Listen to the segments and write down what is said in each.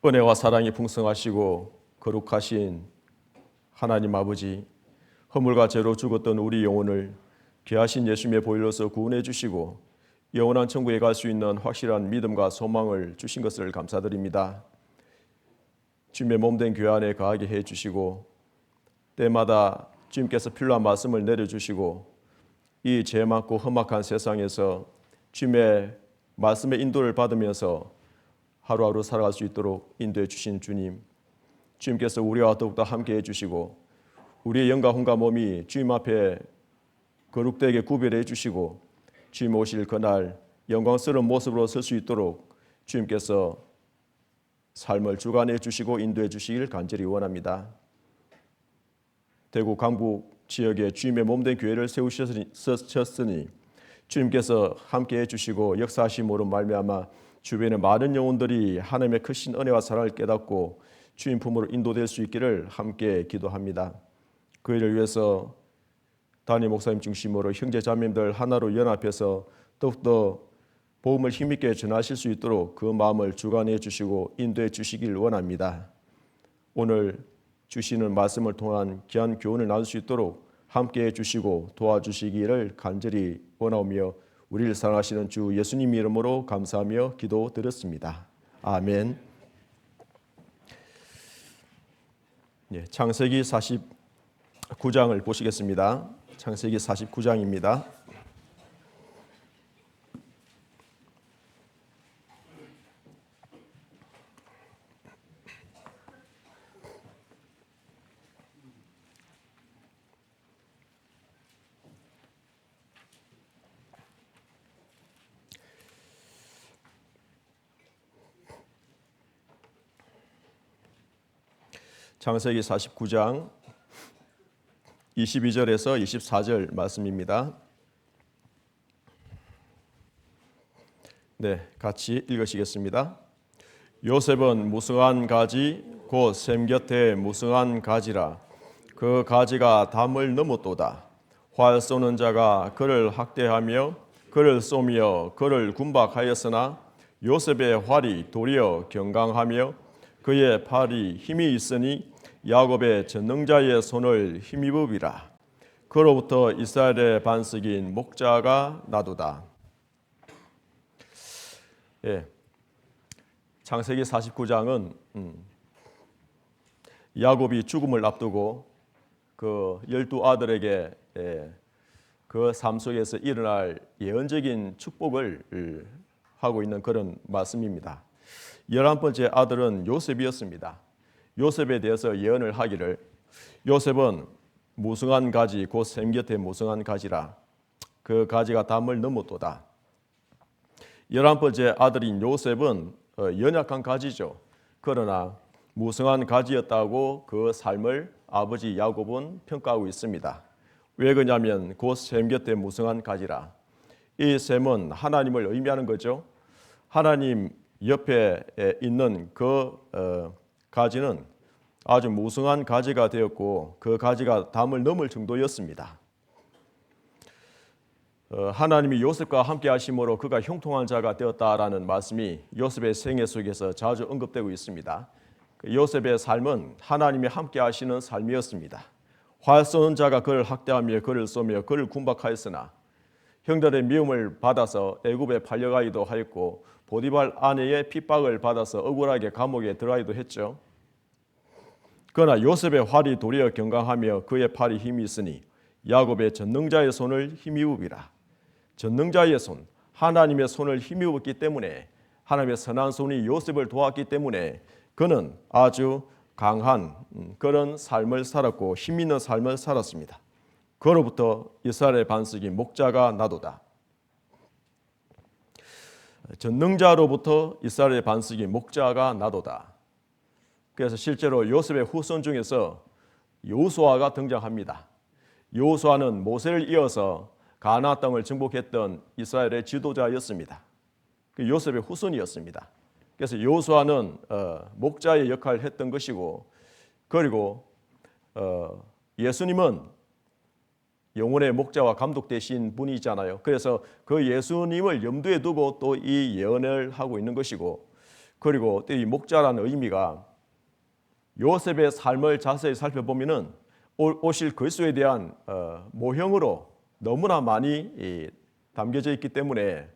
은혜와 사랑이 풍성하시고 거룩하신 하나님 아버지, 허물과 죄로 죽었던 우리 영혼을 귀하신 예수님의 보혈로서 구원해 주시고 영원한 천국에 갈 수 있는 확실한 믿음과 소망을 주신 것을 감사드립니다. 주님의 몸된 교회 안에 거하게 해 주시고 때마다 주님께서 필요한 말씀을 내려주시고 이 죄 많고 험악한 세상에서 주님의 말씀의 인도를 받으면서 하루하루 살아갈 수 있도록 인도해 주신 주님, 주님께서 우리와 더욱더 함께 해주시고 우리의 영과 혼과 몸이 주님 앞에 거룩되게 구별해 주시고 주님 오실 그날 영광스러운 모습으로 설 수 있도록 주님께서 삶을 주관해 주시고 인도해 주시길 간절히 원합니다. 대구 강북 지역에 주님의 몸된 교회를 세우셨으니 주님께서 함께 해주시고 역사하심으로 말미암아 주변의 많은 영혼들이 하나님의 크신 은혜와 사랑을 깨닫고 주님 품으로 인도될 수 있기를 함께 기도합니다. 그 일을 위해서 담임 목사님 중심으로 형제 자매들 하나로 연합해서 더욱더 복음을 힘있게 전하실 수 있도록 그 마음을 주관해 주시고 인도해 주시길 원합니다. 오늘 주시는 말씀을 통한 귀한 교훈을 나눌 수 있도록 함께해 주시고 도와주시기를 간절히 원하오며 우리를 사랑하시는 주 예수님 이름으로 감사하며 기도드렸습니다. 아멘. 창세기 49장을 보시겠습니다. 창세기 49장입니다. 창세기 49장 22절에서 24절 말씀입니다. 네, 같이 읽으시겠습니다. 요셉은 무성한 가지 곧 샘 곁에 무성한 가지라. 그 가지가 담을 넘었도다. 활 쏘는 자가 그를 학대하며 그를 쏘며 그를 군박하였으나 요셉의 활이 도리어 경강하며 그의 팔이 힘이 있으니 야곱의 전능자의 손을 힘입으리라. 그로부터 이스라엘의 반석인 목자가 나도다. 창세기 49장은 야곱이 죽음을 앞두고 그 12아들에게 그 삶 속에서 일어날 예언적인 축복을 하고 있는 그런 말씀입니다. 11번째 아들은 요셉이었습니다. 요셉에 대해서 예언을 하기를 요셉은 무성한 가지 곧 샘 곁에 무성한 가지라. 그 가지가 담을 넘었도다. 11번째 아들인 요셉은 연약한 가지죠. 그러나 무성한 가지였다고 그 삶을 아버지 야곱은 평가하고 있습니다. 왜 그러냐면 곧 샘 곁에 무성한 가지라. 이 샘은 하나님을 의미하는 거죠. 하나님 옆에 있는 그 가지는 아주 무성한 가지가 되었고 그 가지가 담을 넘을 정도였습니다. 하나님이 요셉과 함께 하심으로 그가 형통한 자가 되었다라는 말씀이 요셉의 생애 속에서 자주 언급되고 있습니다. 요셉의 삶은 하나님이 함께 하시는 삶이었습니다. 활 쏘는 자가 그를 학대하며 그를 쏘며 그를 군박하였으나 형들의 미움을 받아서 애굽에 팔려가기도 하였고 보디발 아내의 핍박을 받아서 억울하게 감옥에 들어가기도 했죠. 그러나 요셉의 활이 도리어 경강하며 그의 팔이 힘이 있으니 야곱의 전능자의 손을 힘입으리라. 전능자의 손, 하나님의 손을 힘입었기 때문에 하나님의 선한 손이 요셉을 도왔기 때문에 그는 아주 강한 그런 삶을 살았고 힘 있는 삶을 살았습니다. 그로부터 이스라엘의 반석이 목자가 나도다. 전능자로부터 이스라엘의 반석이 목자가 나도다. 그래서 실제로 요셉의 후손 중에서 여호수아가 등장합니다. 여호수아는 모세를 이어서 가나안 땅을 정복했던 이스라엘의 지도자였습니다. 요셉의 후손이었습니다. 그래서 여호수아는 목자의 역할을 했던 것이고, 그리고 예수님은 영혼의 목자와 감독 되신 분이잖아요. 그래서 그 예수님을 염두에 두고 또 이 예언을 하고 있는 것이고, 그리고 또 이 목자라는 의미가 요셉의 삶을 자세히 살펴보면은 오실 그리스도에 대한 모형으로 너무나 많이 담겨져 있기 때문에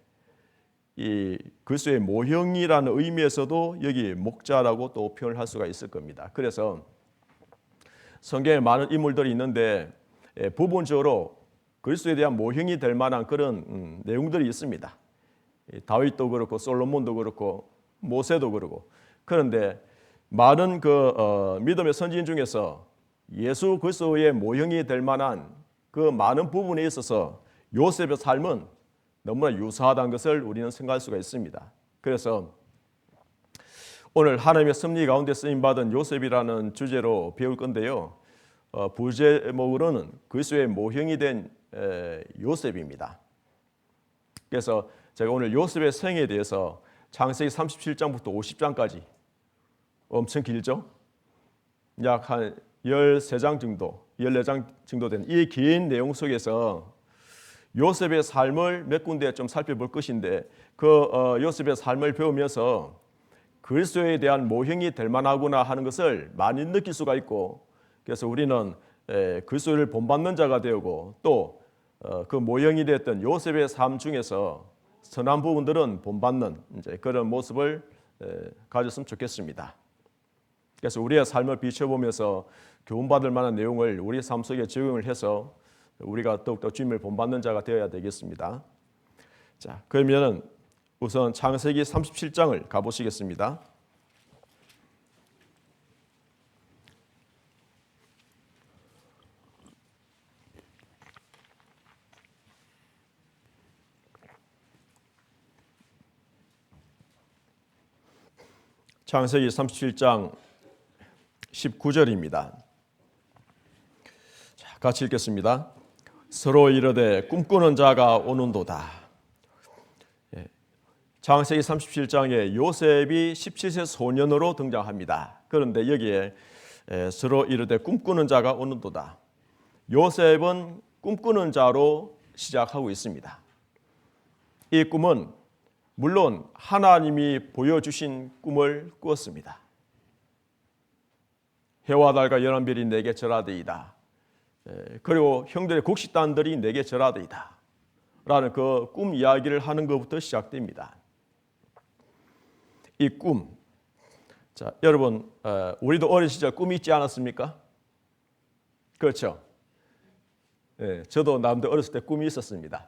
이 그리스도의 모형이라는 의미에서도 여기 목자라고 또 표현을 할 수가 있을 겁니다. 그래서 성경에 많은 인물들이 있는데 부분적으로 그리스도에 대한 모형이 될 만한 그런 내용들이 있습니다. 다윗도 그렇고 솔로몬도 그렇고 모세도 그렇고. 그런데 많은 믿음의 선지인 중에서 예수 그리스도의 모형이 될 만한 그 많은 부분에 있어서 요셉의 삶은 너무나 유사하다는 것을 우리는 생각할 수가 있습니다. 그래서 오늘 하나님의 섭리 가운데 쓰임받은 요셉이라는 주제로 배울 건데요. 부제목으로는 그리스도의 모형이 된 요셉입니다. 그래서 제가 오늘 요셉의 생애에 대해서 창세기 37장부터 50장까지 엄청 길죠? 약 한 13장 정도, 14장 정도 된 이 긴 내용 속에서 요셉의 삶을 몇 군데 좀 살펴볼 것인데 요셉의 삶을 배우면서 그리스도에 대한 모형이 될 만하구나 하는 것을 많이 느낄 수가 있고 그래서 우리는 그리스도를 본받는 자가 되고 또 그 모형이 됐던 요셉의 삶 중에서 선한 부분들은 본받는 이제 그런 모습을 가졌으면 좋겠습니다. 그래서 우리의 삶을 비춰보면서 교훈받을 만한 내용을 우리 삶 속에 적용을 해서 우리가 더욱더 주님을 본받는 자가 되어야 되겠습니다. 자, 그러면 우선 창세기 37장을 가보시겠습니다. 창세기 37장 19절입니다. 자, 같이 읽겠습니다. 서로 이르되 꿈꾸는 자가 오는도다. 창세기 37장에 요셉이 17세 소년으로 등장합니다. 그런데 여기에 서로 이르되 꿈꾸는 자가 오는도다. 요셉은 꿈꾸는 자로 시작하고 있습니다. 이 꿈은 물론 하나님이 보여주신 꿈을 꾸었습니다. 해와 달과 연한별이 내게 절하되이다. 그리고 형들의 국식단들이 내게 절하되이다. 라는 그 꿈 이야기를 하는 것부터 시작됩니다. 이 꿈. 자, 여러분, 우리도 어린 시절 꿈이 있지 않았습니까? 그렇죠. 저도 남도 어렸을 때 꿈이 있었습니다.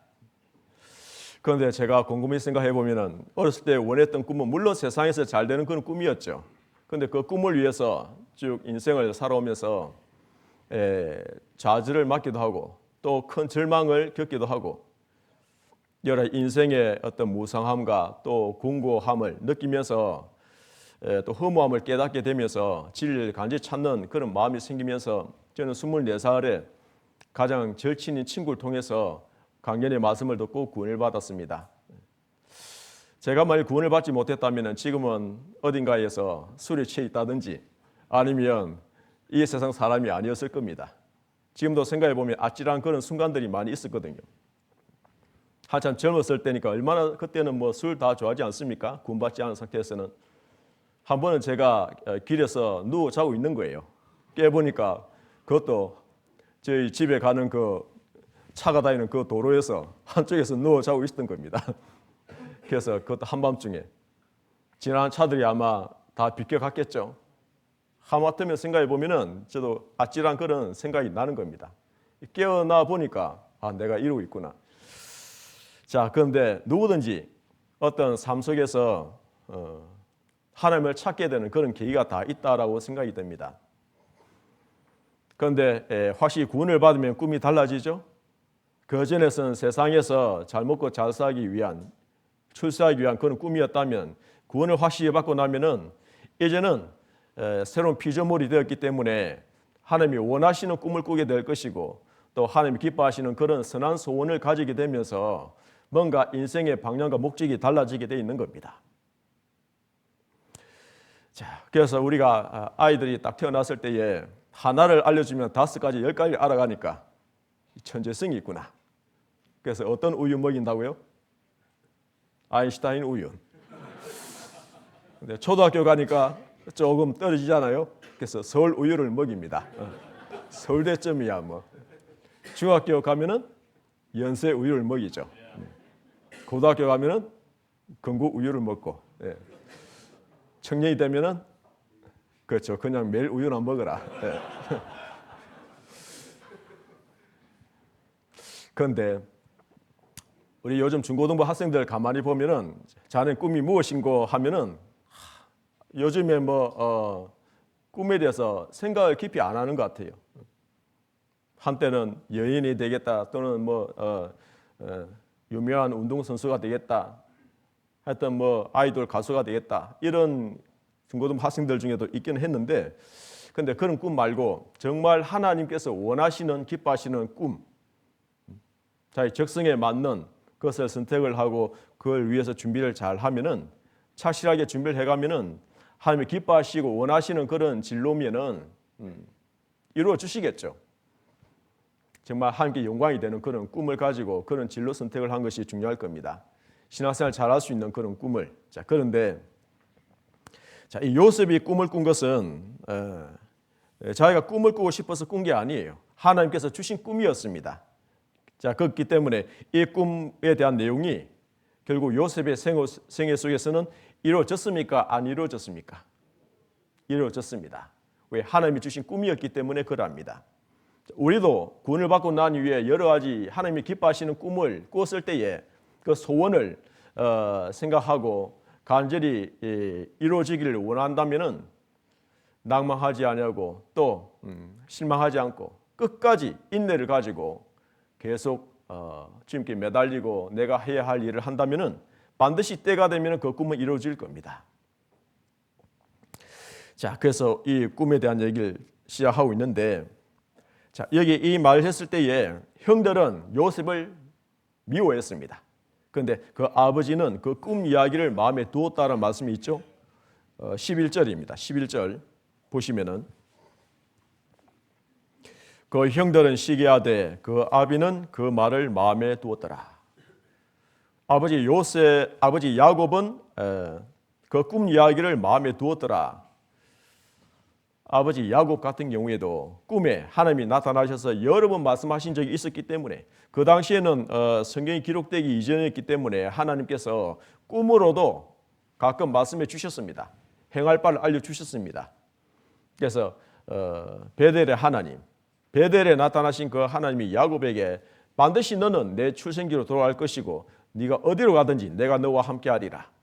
그런데 제가 곰곰이 생각해 보면은 어렸을 때 원했던 꿈은 물론 세상에서 잘 되는 그런 꿈이었죠. 그런데 그 꿈을 위해서 쭉 인생을 살아오면서 좌절을 맞기도 하고 또 큰 절망을 겪기도 하고 여러 인생의 어떤 무상함과 또 궁고함을 느끼면서 또 허무함을 깨닫게 되면서 진리를 간절히 찾는 그런 마음이 생기면서 저는 24살에 가장 절친인 친구를 통해서 강연의 말씀을 듣고 구원을 받았습니다. 제가 만약 구원을 받지 못했다면 지금은 어딘가에서 술에 취해 있다든지 아니면 이 세상 사람이 아니었을 겁니다. 지금도 생각해 보면 아찔한 그런 순간들이 많이 있었거든요. 한참 젊었을 때니까 얼마나 그때는 뭐 술 다 좋아하지 않습니까? 구원받지 않은 상태에서는. 한 번은 제가 길에서 누워 자고 있는 거예요. 깨보니까 그것도 저희 집에 가는 그 차가 다니는 그 도로에서 한쪽에서 누워 자고 있었던 겁니다. 그래서 그것도 한밤중에 지나간 차들이 아마 다 비껴갔겠죠. 하마터면 생각해 보면은 저도 아찔한 그런 생각이 나는 겁니다. 깨어나 보니까 내가 이러고 있구나. 자, 그런데 누구든지 어떤 삶 속에서 하나님을 찾게 되는 그런 계기가 다 있다라고 생각이 됩니다. 그런데 확실히 구원을 받으면 꿈이 달라지죠. 그전에서는 세상에서 잘 먹고 잘 살기 위한, 출세하기 위한 그런 꿈이었다면 구원을 확실히 받고 나면은 이제는 새로운 피조물이 되었기 때문에 하나님이 원하시는 꿈을 꾸게 될 것이고 또 하나님이 기뻐하시는 그런 선한 소원을 가지게 되면서 뭔가 인생의 방향과 목적이 달라지게 되어 있는 겁니다. 자, 그래서 우리가 아이들이 딱 태어났을 때에 하나를 알려주면 5가지, 10가지 알아가니까 천재성이 있구나. 그래서 어떤 우유 먹인다고요? 아인슈타인 우유. 근데 초등학교 가니까 조금 떨어지잖아요. 그래서 서울 우유를 먹입니다. 서울대점이야 뭐. 중학교 가면은 연세 우유를 먹이죠. 고등학교 가면은 건국 우유를 먹고, 예. 청년이 되면은 그렇죠. 그냥 매일 우유나 먹어라. 예. 그런데 우리 요즘 중고등부 학생들 가만히 보면은 자네 꿈이 무엇인고 하면은 요즘에 꿈에 대해서 생각을 깊이 안 하는 것 같아요. 한때는 연예인이 되겠다 또는 유명한 운동선수가 되겠다 하여튼 아이돌 가수가 되겠다 이런 중고등부 학생들 중에도 있기는 했는데 근데 그런 꿈 말고 정말 하나님께서 원하시는 기뻐하시는 꿈 자기 적성에 맞는 그것을 선택을 하고 그걸 위해서 준비를 잘 하면은 착실하게 준비를 해가면은 하나님이 기뻐하시고 원하시는 그런 진로면은 이루어 주시겠죠. 정말 하나님께 영광이 되는 그런 꿈을 가지고 그런 진로 선택을 한 것이 중요할 겁니다. 신앙생활 잘할 수 있는 그런 꿈을. 자, 그런데 이 요셉이 꿈을 꾼 것은 자기가 꿈을 꾸고 싶어서 꾼 게 아니에요. 하나님께서 주신 꿈이었습니다. 자, 그렇기 때문에 이 꿈에 대한 내용이 결국 요셉의 생애 속에서는 이루어졌습니까? 안 이루어졌습니까? 이루어졌습니다. 왜? 하나님이 주신 꿈이었기 때문에 그러합니다. 우리도 구원을 받고 난 이후에 여러 가지 하나님이 기뻐하시는 꿈을 꾸었을 때에 그 소원을 생각하고 간절히 이루어지기를 원한다면은 낭망하지 아니하고 또 실망하지 않고 끝까지 인내를 가지고 계속 주님께 매달리고 내가 해야 할 일을 한다면은 반드시 때가 되면 그 꿈은 이루어질 겁니다. 자, 그래서 이 꿈에 대한 얘기를 시작하고 있는데, 자, 여기 이 말을 했을 때에 형들은 요셉을 미워했습니다. 그런데 그 아버지는 그 꿈 이야기를 마음에 두었다는 말씀이 있죠. 11절입니다. 11절 보시면은 그 형들은 시기하되 그 아비는 그 말을 마음에 두었더라. 아버지 야곱은 그 꿈 이야기를 마음에 두었더라. 아버지 야곱 같은 경우에도 꿈에 하나님이 나타나셔서 여러 번 말씀하신 적이 있었기 때문에 그 당시에는 성경이 기록되기 이전이었기 때문에 하나님께서 꿈으로도 가끔 말씀해 주셨습니다. 행할 바를 알려주셨습니다. 그래서 베델의 하나님, 베델에 나타나신 그 하나님이 야곱에게 반드시 너는 내 출생지로 돌아갈 것이고 네가 어디로 가든지 내가 너와 함께하리라.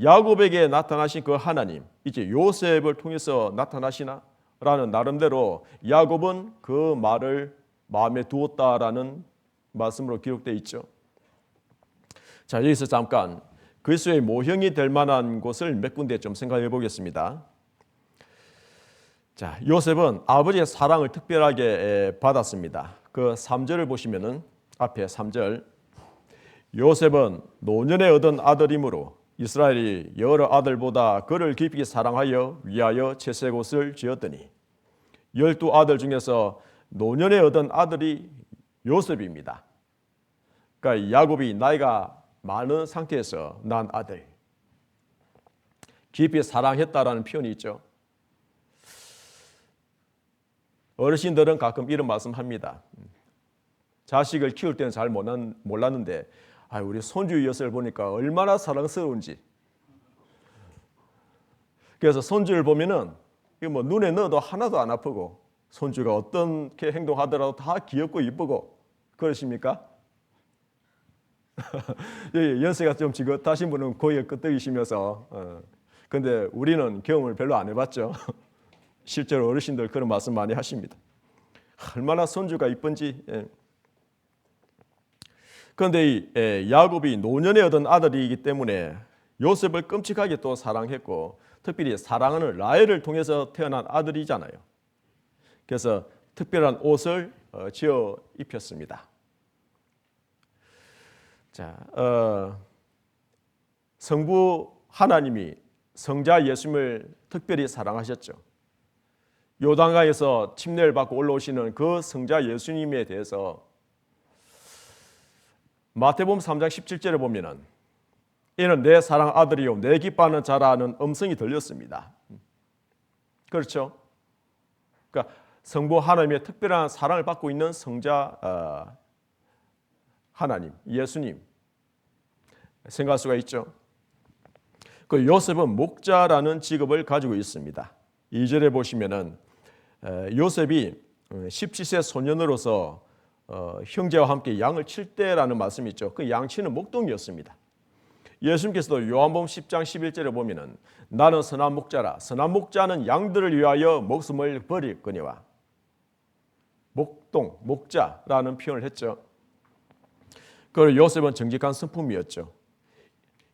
야곱에게 나타나신 그 하나님, 이제 요셉을 통해서 나타나시나? 라는 나름대로 야곱은 그 말을 마음에 두었다라는 말씀으로 기록되어 있죠. 자, 여기서 잠깐 그리스도의 모형이 될 만한 곳을 몇 군데 좀 생각해 보겠습니다. 자, 요셉은 아버지의 사랑을 특별하게 받았습니다. 그 3절을 보시면은 앞에 3절 요셉은 노년에 얻은 아들이므로 이스라엘이 여러 아들보다 그를 깊이 사랑하여 위하여 채색옷을 지었더니 12아들 중에서 노년에 얻은 아들이 요셉입니다. 그러니까 야곱이 나이가 많은 상태에서 난 아들 깊이 사랑했다라는 표현이 있죠. 어르신들은 가끔 이런 말씀합니다. 자식을 키울 때는 잘 몰랐는데 우리 손주 엿을 보니까 얼마나 사랑스러운지. 그래서 손주를 보면은 눈에 넣어도 하나도 안 아프고 손주가 어떻게 행동하더라도 다 귀엽고 이쁘고 그러십니까? 연세가 좀 지긋하신 분은 고개 끄덕이시면서 근데 우리는 경험을 별로 안 해봤죠. 실제로 어르신들 그런 말씀 많이 하십니다. 얼마나 손주가 이쁜지. 그런데 야곱이 노년에 얻은 아들이기 때문에 요셉을 끔찍하게 또 사랑했고 특별히 사랑하는 라헬을 통해서 태어난 아들이잖아요. 그래서 특별한 옷을 지어 입혔습니다. 자, 성부 하나님이 성자 예수님을 특별히 사랑하셨죠. 요단강에서 침례를 받고 올라오시는 그 성자 예수님에 대해서 마태복음 3장 17절에 보면은 이는 내 사랑 아들이요 내 기뻐하는 자라는 음성이 들렸습니다. 그렇죠? 그러니까 성부 하나님의 특별한 사랑을 받고 있는 성자 하나님, 예수님 생각할 수가 있죠. 그 요셉은 목자라는 직업을 가지고 있습니다. 2절에 보시면은 요셉이 17세 소년으로서 형제와 함께 양을 칠 때라는 말씀이 있죠. 그 양치는 목동이었습니다. 예수님께서도 요한복음 10장 11절에 보면은 나는 선한 목자라 선한 목자는 양들을 위하여 목숨을 버릴거니와 목동, 목자라는 표현을 했죠. 그리고 요셉은 정직한 성품이었죠.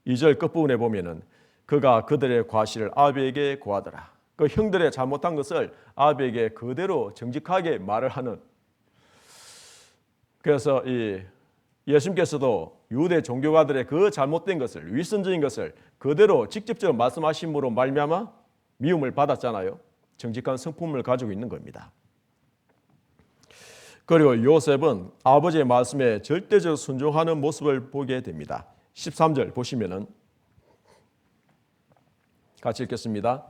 2절 끝부분에 보면은 그가 그들의 과실을 아비에게 고하더라. 그 형들의 잘못한 것을 아비에게 그대로 정직하게 말을 하는. 그래서 이 예수님께서도 유대 종교가들의 그 잘못된 것을 위선적인 것을 그대로 직접적으로 말씀하심으로 말미암아 미움을 받았잖아요. 정직한 성품을 가지고 있는 겁니다. 그리고 요셉은 아버지의 말씀에 절대적으로 순종하는 모습을 보게 됩니다. 13절 보시면은 같이 읽겠습니다.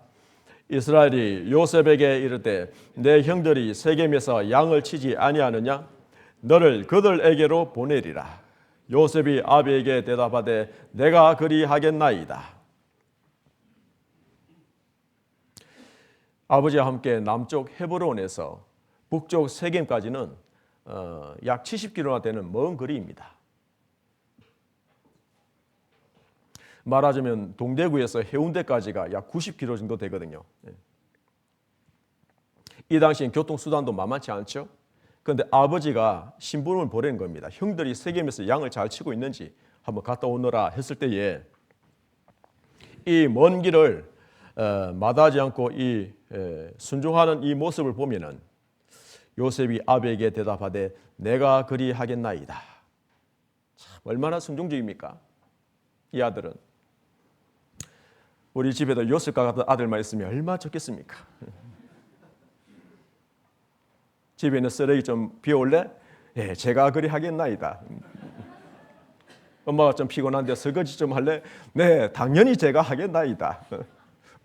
이스라엘이 요셉에게 이르되 내 형들이 세겜에서 양을 치지 아니하느냐 너를 그들에게로 보내리라. 요셉이 아비에게 대답하되 내가 그리하겠나이다. 아버지와 함께 남쪽 헤브론에서 북쪽 세겜까지는 약 70km나 되는 먼 거리입니다. 말하자면 동대구에서 해운대까지가 약 90km 정도 되거든요. 이 당시엔 교통수단도 만만치 않죠. 그런데 아버지가 심부름을 보내는 겁니다. 형들이 세겜에서 양을 잘 치고 있는지 한번 갔다 오너라 했을 때에 이 먼 길을 마다하지 않고 이 순종하는 이 모습을 보면은 요셉이 아비에게 대답하되 내가 그리하겠나이다. 참 얼마나 순종적입니까? 이 아들은 우리 집에도 요셉과 같은 아들만 있으면 얼마나 좋겠습니까? 집에 있는 쓰레기 좀 비워올래? 예, 제가 그리하겠나이다. 엄마가 좀 피곤한데 설거지 좀 할래? 네, 당연히 제가 하겠나이다.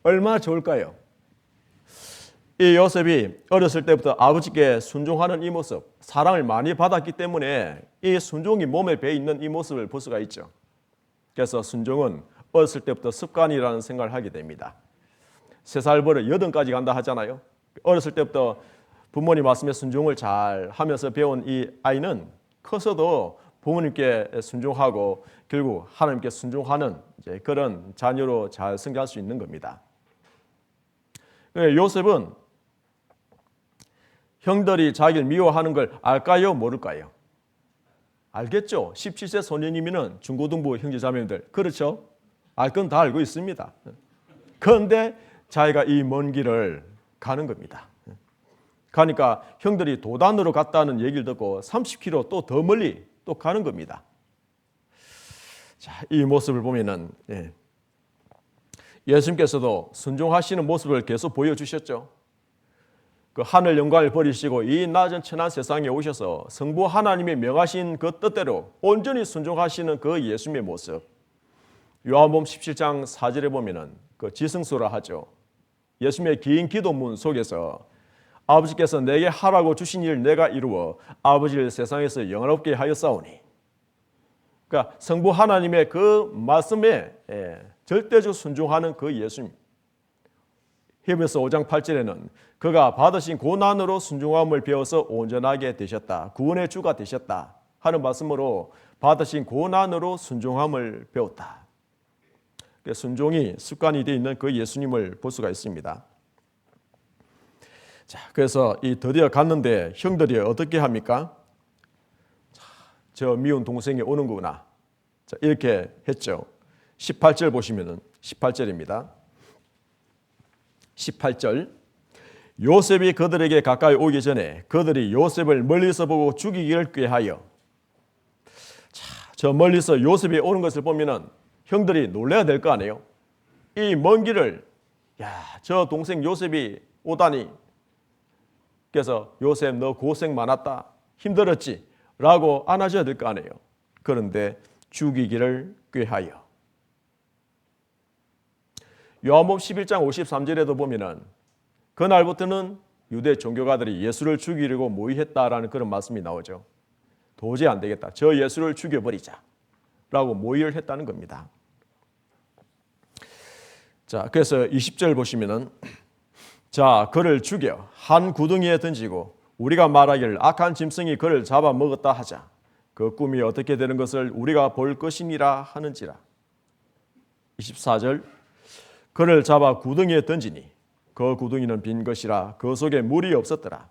얼마나 좋을까요? 이 요셉이 어렸을 때부터 아버지께 순종하는 이 모습, 사랑을 많이 받았기 때문에 이 순종이 몸에 배 있는 이 모습을 볼 수가 있죠. 그래서 순종은 어렸을 때부터 습관이라는 생각을 하게 됩니다. 3살 버릇 8까지 간다 하잖아요. 어렸을 때부터 부모님 말씀에 순종을 잘 하면서 배운 이 아이는 커서도 부모님께 순종하고 결국 하나님께 순종하는 그런 자녀로 잘 성장할 수 있는 겁니다. 요셉은 형들이 자기를 미워하는 걸 알까요? 모를까요? 알겠죠. 17세 소년이면 중고등부 형제자매들 그렇죠? 알 건 다 알고 있습니다. 그런데 자기가 이 먼 길을 가는 겁니다. 가니까 형들이 도단으로 갔다는 얘기를 듣고 30km 또 더 멀리 또 가는 겁니다. 자, 이 모습을 보면은 예수님께서도 순종하시는 모습을 계속 보여주셨죠. 그 하늘 영광을 버리시고 이 낮은 천한 세상에 오셔서 성부 하나님이 명하신 그 뜻대로 온전히 순종하시는 그 예수님의 모습. 요한복음 17장 4절에 보면은 그 지승수라 하죠. 예수님의 긴 기도문 속에서 아버지께서 내게 하라고 주신 일 내가 이루어 아버지를 세상에서 영원롭게 하였사오니. 그러니까 성부 하나님의 그 말씀에 절대적으로 순종하는 그 예수님. 히브리서 5장 8절에는 그가 받으신 고난으로 순종함을 배워서 온전하게 되셨다. 구원의 주가 되셨다. 하는 말씀으로 받으신 고난으로 순종함을 배웠다. 순종이 습관이 되어 있는 그 예수님을 볼 수가 있습니다. 자, 그래서 이 드디어 갔는데 형들이 어떻게 합니까? 자, 저 미운 동생이 오는 거구나. 자, 이렇게 했죠. 18절 보시면은 18절입니다. 18절 요셉이 그들에게 가까이 오기 전에 그들이 요셉을 멀리서 보고 죽이기를 꾀하여. 자, 저 멀리서 요셉이 오는 것을 보면은 형들이 놀라야 될 거 아니에요. 이 먼 길을 저 동생 요셉이 오다니. 그래서 요셉 너 고생 많았다. 힘들었지. 라고 안아줘야 될 거 아니에요. 그런데 죽이기를 꾀하여. 요한복음 11장 53절에도 보면은 그날부터는 유대 종교가들이 예수를 죽이려고 모의했다라는 그런 말씀이 나오죠. 도저히 안 되겠다. 저 예수를 죽여버리자 라고 모의를 했다는 겁니다. 자, 그래서 20절 보시면은 자, 그를 죽여 한 구덩이에 던지고 우리가 말하기를 악한 짐승이 그를 잡아먹었다 하자. 그 꿈이 어떻게 되는 것을 우리가 볼 것이니라 하는지라. 24절 그를 잡아 구덩이에 던지니 그 구덩이는 빈 것이라 그 속에 물이 없었더라.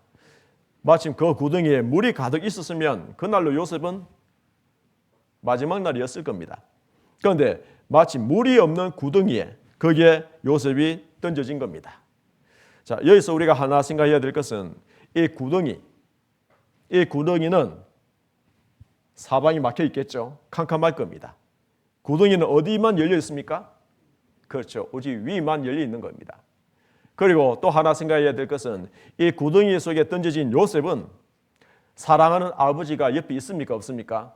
마침 그 구덩이에 물이 가득 있었으면 그날로 요셉은 마지막 날이었을 겁니다. 그런데 마침 물이 없는 구덩이에 거기에 요셉이 던져진 겁니다. 자, 여기서 우리가 하나 생각해야 될 것은 이 구덩이는 사방이 막혀 있겠죠. 캄캄할 겁니다. 구덩이는 어디만 열려 있습니까? 그렇죠. 오직 위만 열려 있는 겁니다. 그리고 또 하나 생각해야 될 것은 이 구덩이 속에 던져진 요셉은 사랑하는 아버지가 옆에 있습니까? 없습니까?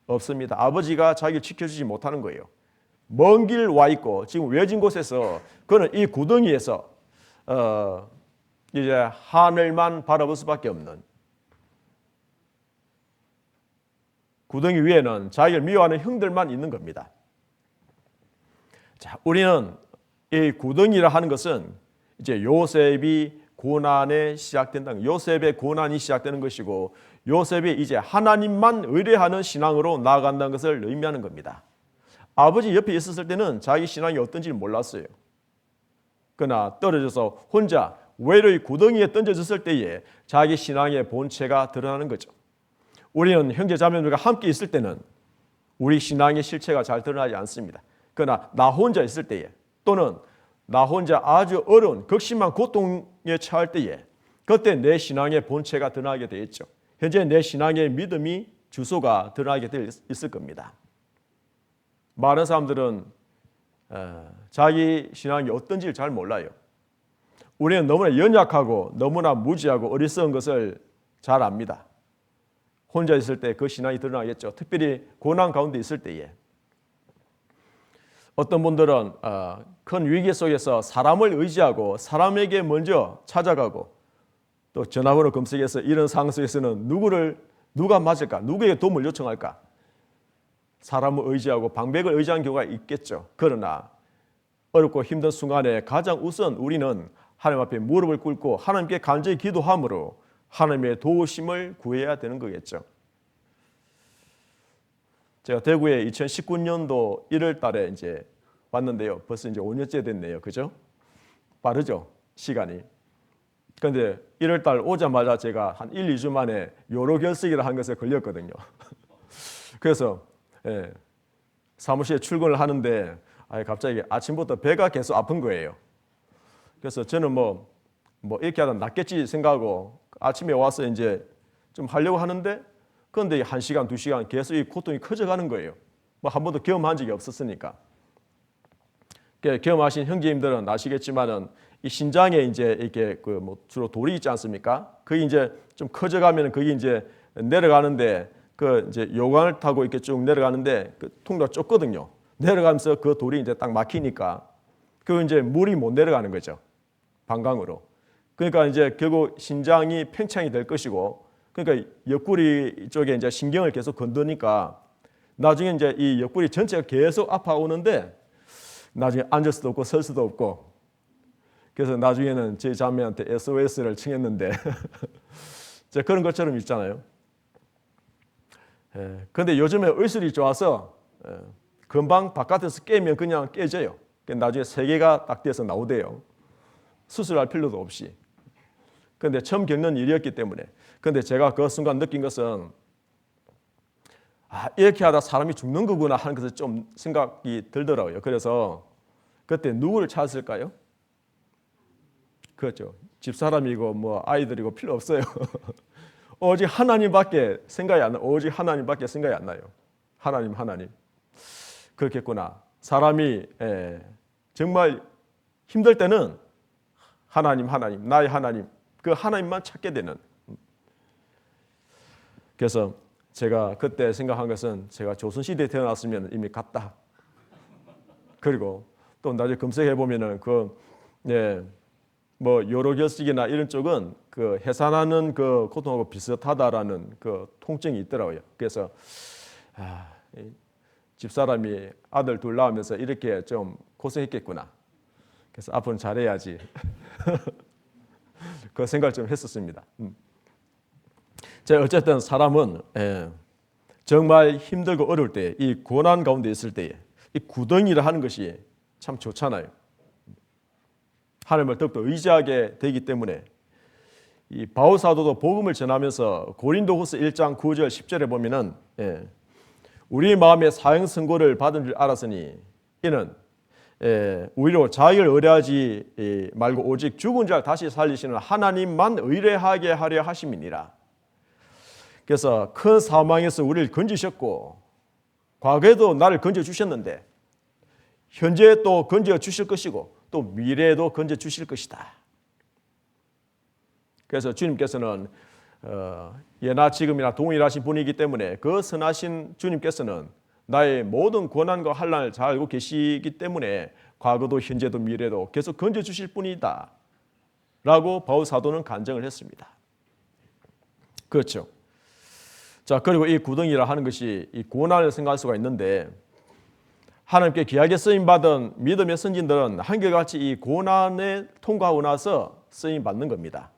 없습니다. 아버지가 자기를 지켜주지 못하는 거예요. 먼 길 와 있고 지금 외진 곳에서 그는 이 구덩이에서 이제 하늘만 바라볼 수밖에 없는, 구덩이 위에는 자기를 미워하는 형들만 있는 겁니다. 자, 우리는 이 구덩이라 하는 것은 이제 요셉이 고난에 시작된다는, 요셉의 고난이 시작되는 것이고 요셉이 이제 하나님만 의뢰하는 신앙으로 나아간다는 것을 의미하는 겁니다. 아버지 옆에 있었을 때는 자기 신앙이 어떤지 몰랐어요. 그러나 떨어져서 혼자 외로이 구덩이에 던져졌을 때에 자기 신앙의 본체가 드러나는 거죠. 우리는 형제 자매들과 함께 있을 때는 우리 신앙의 실체가 잘 드러나지 않습니다. 그러나 나 혼자 있을 때에 또는 나 혼자 아주 어려운 극심한 고통에 처할 때에 그때 내 신앙의 본체가 드러나게 되겠죠. 현재 내 신앙의 믿음이 주소가 드러나게 돼 있을 겁니다. 많은 사람들은 자기 신앙이 어떤지를 잘 몰라요. 우리는 너무나 연약하고 너무나 무지하고 어리석은 것을 잘 압니다. 혼자 있을 때 그 신앙이 드러나겠죠. 특별히 고난 가운데 있을 때에. 어떤 분들은 큰 위기 속에서 사람을 의지하고 사람에게 먼저 찾아가고 또 전화번호 검색해서 이런 상황 속에서는 누가 맞을까? 누구에게 도움을 요청할까? 사람을 의지하고 방백을 의지하는 경우가 있겠죠. 그러나 어렵고 힘든 순간에 가장 우선 우리는 하나님 앞에 무릎을 꿇고 하나님께 간절히 기도함으로 하나님의 도우심을 구해야 되는 거겠죠. 제가 대구에 2019년도 1월 달에 이제 왔는데요. 벌써 이제 5년째 됐네요. 그죠? 빠르죠? 시간이. 그런데 1월 달 오자마자 제가 한 1, 2주 만에 요로결석이라 한 것에 걸렸거든요. 그래서 사무실에 출근을 하는데 갑자기 아침부터 배가 계속 아픈 거예요. 그래서 저는 뭐 이렇게 하다 낫겠지 생각하고 아침에 와서 이제 좀 하려고 하는데 그런데 1시간, 2시간 계속 이 고통이 커져가는 거예요. 뭐 한 번도 경험한 적이 없었으니까. 경험하신 형제님들은 아시겠지만은 이 신장에 이제 이렇게 주로 돌이 있지 않습니까? 그게 이제 좀 커져가면 그게 이제 내려가는데 그 이제 요강을 타고 이렇게 쭉 내려가는데 그 통로가 좁거든요. 내려가면서 그 돌이 이제 딱 막히니까 그 이제 물이 못 내려가는 거죠. 방광으로. 그러니까 이제 결국 신장이 팽창이 될 것이고, 그러니까 옆구리 쪽에 이제 신경을 계속 건드니까 나중에 이제 이 옆구리 전체가 계속 아파오는데 나중에 앉을 수도 없고 설 수도 없고, 그래서 나중에는 제 자매한테 SOS를 청했는데 그런 것처럼 있잖아요. 그런데 요즘에 의술이 좋아서 금방 바깥에서 깨면 그냥 깨져요. 나중에 세 개가 딱 돼서 나오대요. 수술할 필요도 없이. 그런데 처음 겪는 일이었기 때문에. 그런데 제가 그 순간 느낀 것은 이렇게 하다 사람이 죽는 거구나 하는 것을 좀 생각이 들더라고요. 그래서 그때 누구를 찾았을까요? 그렇죠. 집사람이고 뭐 아이들이고 필요 없어요. 오직 하나님밖에 생각이 안 나요. 오직 하나님밖에 생각이 안 나요. 하나님. 그렇겠구나. 사람이 정말 힘들 때는 하나님, 나의 하나님, 그 하나님만 찾게 되는. 그래서 제가 그때 생각한 것은 제가 조선시대에 태어났으면 이미 갔다. 그리고 또 나중에 검색해 보면은 뭐 요로결석이나 이런 쪽은 그 해산하는 그 고통하고 비슷하다라는 그 통증이 있더라고요. 그래서 집사람이 아들 둘 낳으면서 이렇게 좀 고생했겠구나. 그래서 앞으로는 잘해야지. 그 생각을 좀 했었습니다. 자, 어쨌든 사람은 정말 힘들고 어려울 때, 이 고난 가운데 있을 때에 이 구덩이를 하는 것이 참 좋잖아요. 하나님을 더욱더 의지하게 되기 때문에 이 바울 사도도 복음을 전하면서 고린도후서 1장 9절 10절에 보면은 우리 마음에 사형 선고를 받은 줄 알았으니 이는 오히려 자기를 의뢰하지 말고 오직 죽은 자를 다시 살리시는 하나님만 의뢰하게 하려 하심이니라. 그래서 큰 사망에서 우리를 건지셨고 과거에도 나를 건져 주셨는데 현재 또 건져 주실 것이고 또 미래에도 건져 주실 것이다. 그래서 주님께서는 예나 지금이나 동일하신 분이기 때문에 그 선하신 주님께서는 나의 모든 고난과 환난을 잘 알고 계시기 때문에 과거도 현재도 미래도 계속 건져 주실 분이다 라고 바울 사도는 간증을 했습니다. 그렇죠. 자, 그리고 이 구덩이라 하는 것이 이 고난을 생각할 수가 있는데 하나님께 귀하게 쓰임받은 믿음의 선진들은 한결같이 이 고난에 통과하고 나서 쓰임받는 겁니다.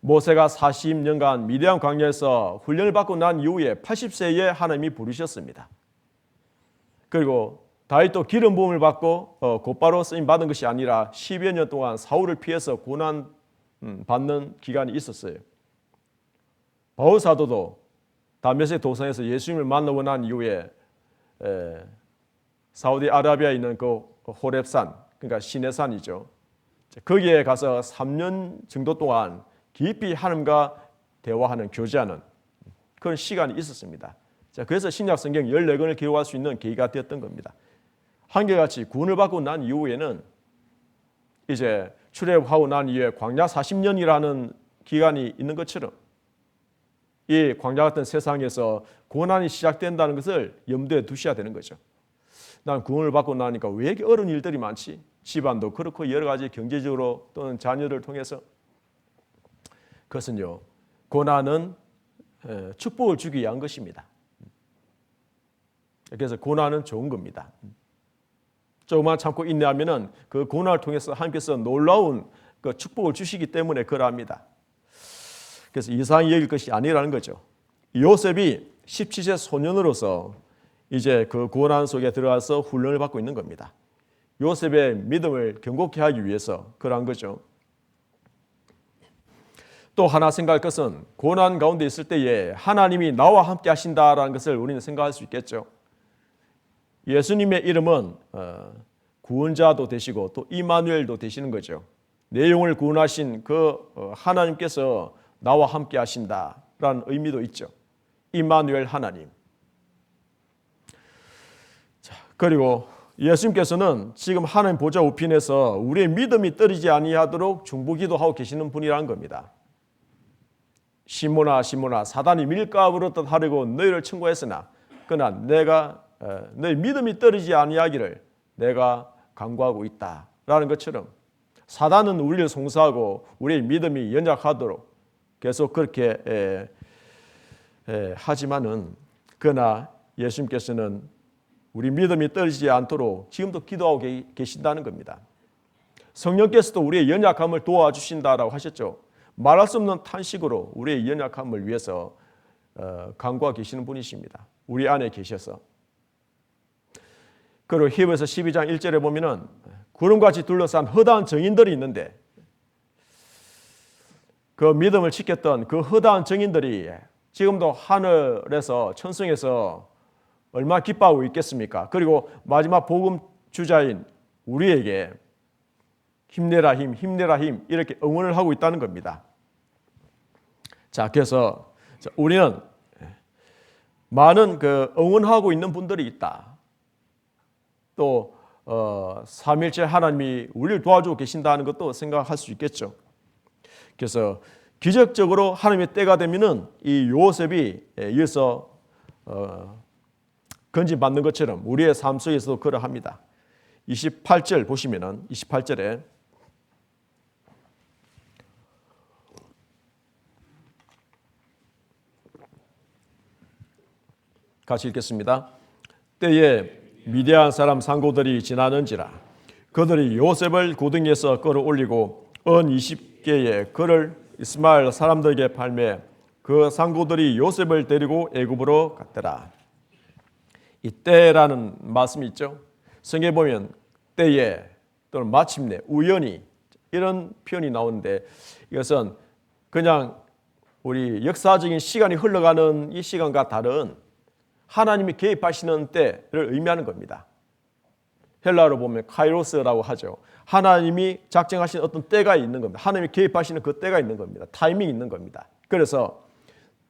모세가 40년간 미디안 광야에서 훈련을 받고 난 이후에 80세에 하나님이 부르셨습니다. 그리고 다윗도 기름 부음을 받고 곧바로 쓰임받은 것이 아니라 10여 년 동안 사울을 피해서 고난 받는 기간이 있었어요. 바울 사도도 다메섹 도상에서 예수님을 만나고 난 이후에 사우디아라비아에 있는 그 호렙산, 그러니까 신의 산이죠. 거기에 가서 3년 정도 동안 깊이 하나님과 대화하는, 교제하는 그런 시간이 있었습니다. 자, 그래서 신약 성경 14권을 기록할 수 있는 계기가 되었던 겁니다. 한결같이 구원을 받고 난 이후에는 이제 출애굽하고 난 이후에 광야 40년이라는 기간이 있는 것처럼 이 광야 같은 세상에서 고난이 시작된다는 것을 염두에 두셔야 되는 거죠. 난 구원을 받고 나니까 왜 이렇게 어려운 일들이 많지? 집안도 그렇고 여러 가지 경제적으로 또는 자녀를 통해서. 그것은요, 고난은 축복을 주기 위한 것입니다. 그래서 고난은 좋은 겁니다. 조금만 참고 인내하면은 그 고난을 통해서 하나님께서 놀라운 그 축복을 주시기 때문에 그러합니다. 그래서 이상히 여길 것이 아니라는 거죠. 요셉이 17세 소년으로서 이제 그 고난 속에 들어가서 훈련을 받고 있는 겁니다. 요셉의 믿음을 견고케 하기 위해서 그러한 거죠. 또 하나 생각할 것은 고난 가운데 있을 때에 하나님이 나와 함께 하신다라는 것을 우리는 생각할 수 있겠죠. 예수님의 이름은 구원자도 되시고 또 이마누엘도 되시는 거죠. 내 영혼을 구원하신 그 하나님께서 나와 함께 하신다라는 의미도 있죠. 이마누엘 하나님. 자, 그리고 예수님께서는 지금 하나님 보좌 우편에서 우리의 믿음이 떨어지지 아니하도록 중보기도하고 계시는 분이라는 겁니다. 시몬아 시몬아 사단이 밀가부로 하려고 너희를 청구했으나 그러나 내가 너희 믿음이 떨어지지 아니하기를 내가 간구하고 있다라는 것처럼 사단은 우리를 송사하고 우리의 믿음이 연약하도록 계속 그렇게 하지만은 그러나 예수님께서는 우리 믿음이 떨어지지 않도록 지금도 기도하고 계신다는 겁니다. 성령께서도 우리의 연약함을 도와주신다라고 하셨죠. 말할 수 없는 탄식으로 우리의 연약함을 위해서 간구하고 계시는 분이십니다. 우리 안에 계셔서. 그리고 히브리서 12장 1절에 보면은 구름같이 둘러싼 허다한 정인들이 있는데 그 믿음을 지켰던 그 허다한 정인들이 지금도 하늘에서 천성에서 얼마나 기뻐하고 있겠습니까? 그리고 마지막 복음 주자인 우리에게 힘내라 힘, 힘내라 힘 이렇게 응원을 하고 있다는 겁니다. 자, 그래서 우리는 많은 그 응원하고 있는 분들이 있다. 또 삼일째 하나님이 우리를 도와주고 계신다는 것도 생각할 수 있겠죠. 그래서 기적적으로 하나님의 때가 되면은 이 요셉이 여기서 건진받는 것처럼 우리의 삶 속에서도 그러합니다. 28절 보시면은 28절에 같이 읽겠습니다. 때에 미디안 사람 상고들이 지나는지라 그들이 요셉을 고등에서 끌어올리고 은 20개의 그를 이스마엘 사람들에게 팔매 그 상고들이 요셉을 데리고 애굽으로 갔더라. 이 때라는 말씀이 있죠. 성경에 보면 때에 또는 마침내 우연히 이런 표현이 나오는데 이것은 그냥 우리 역사적인 시간이 흘러가는 이 시간과 다른 하나님이 개입하시는 때를 의미하는 겁니다. 헬라어로 보면 카이로스라고 하죠. 하나님이 작정하신 어떤 때가 있는 겁니다. 하나님이 개입하시는 그 때가 있는 겁니다. 타이밍이 있는 겁니다. 그래서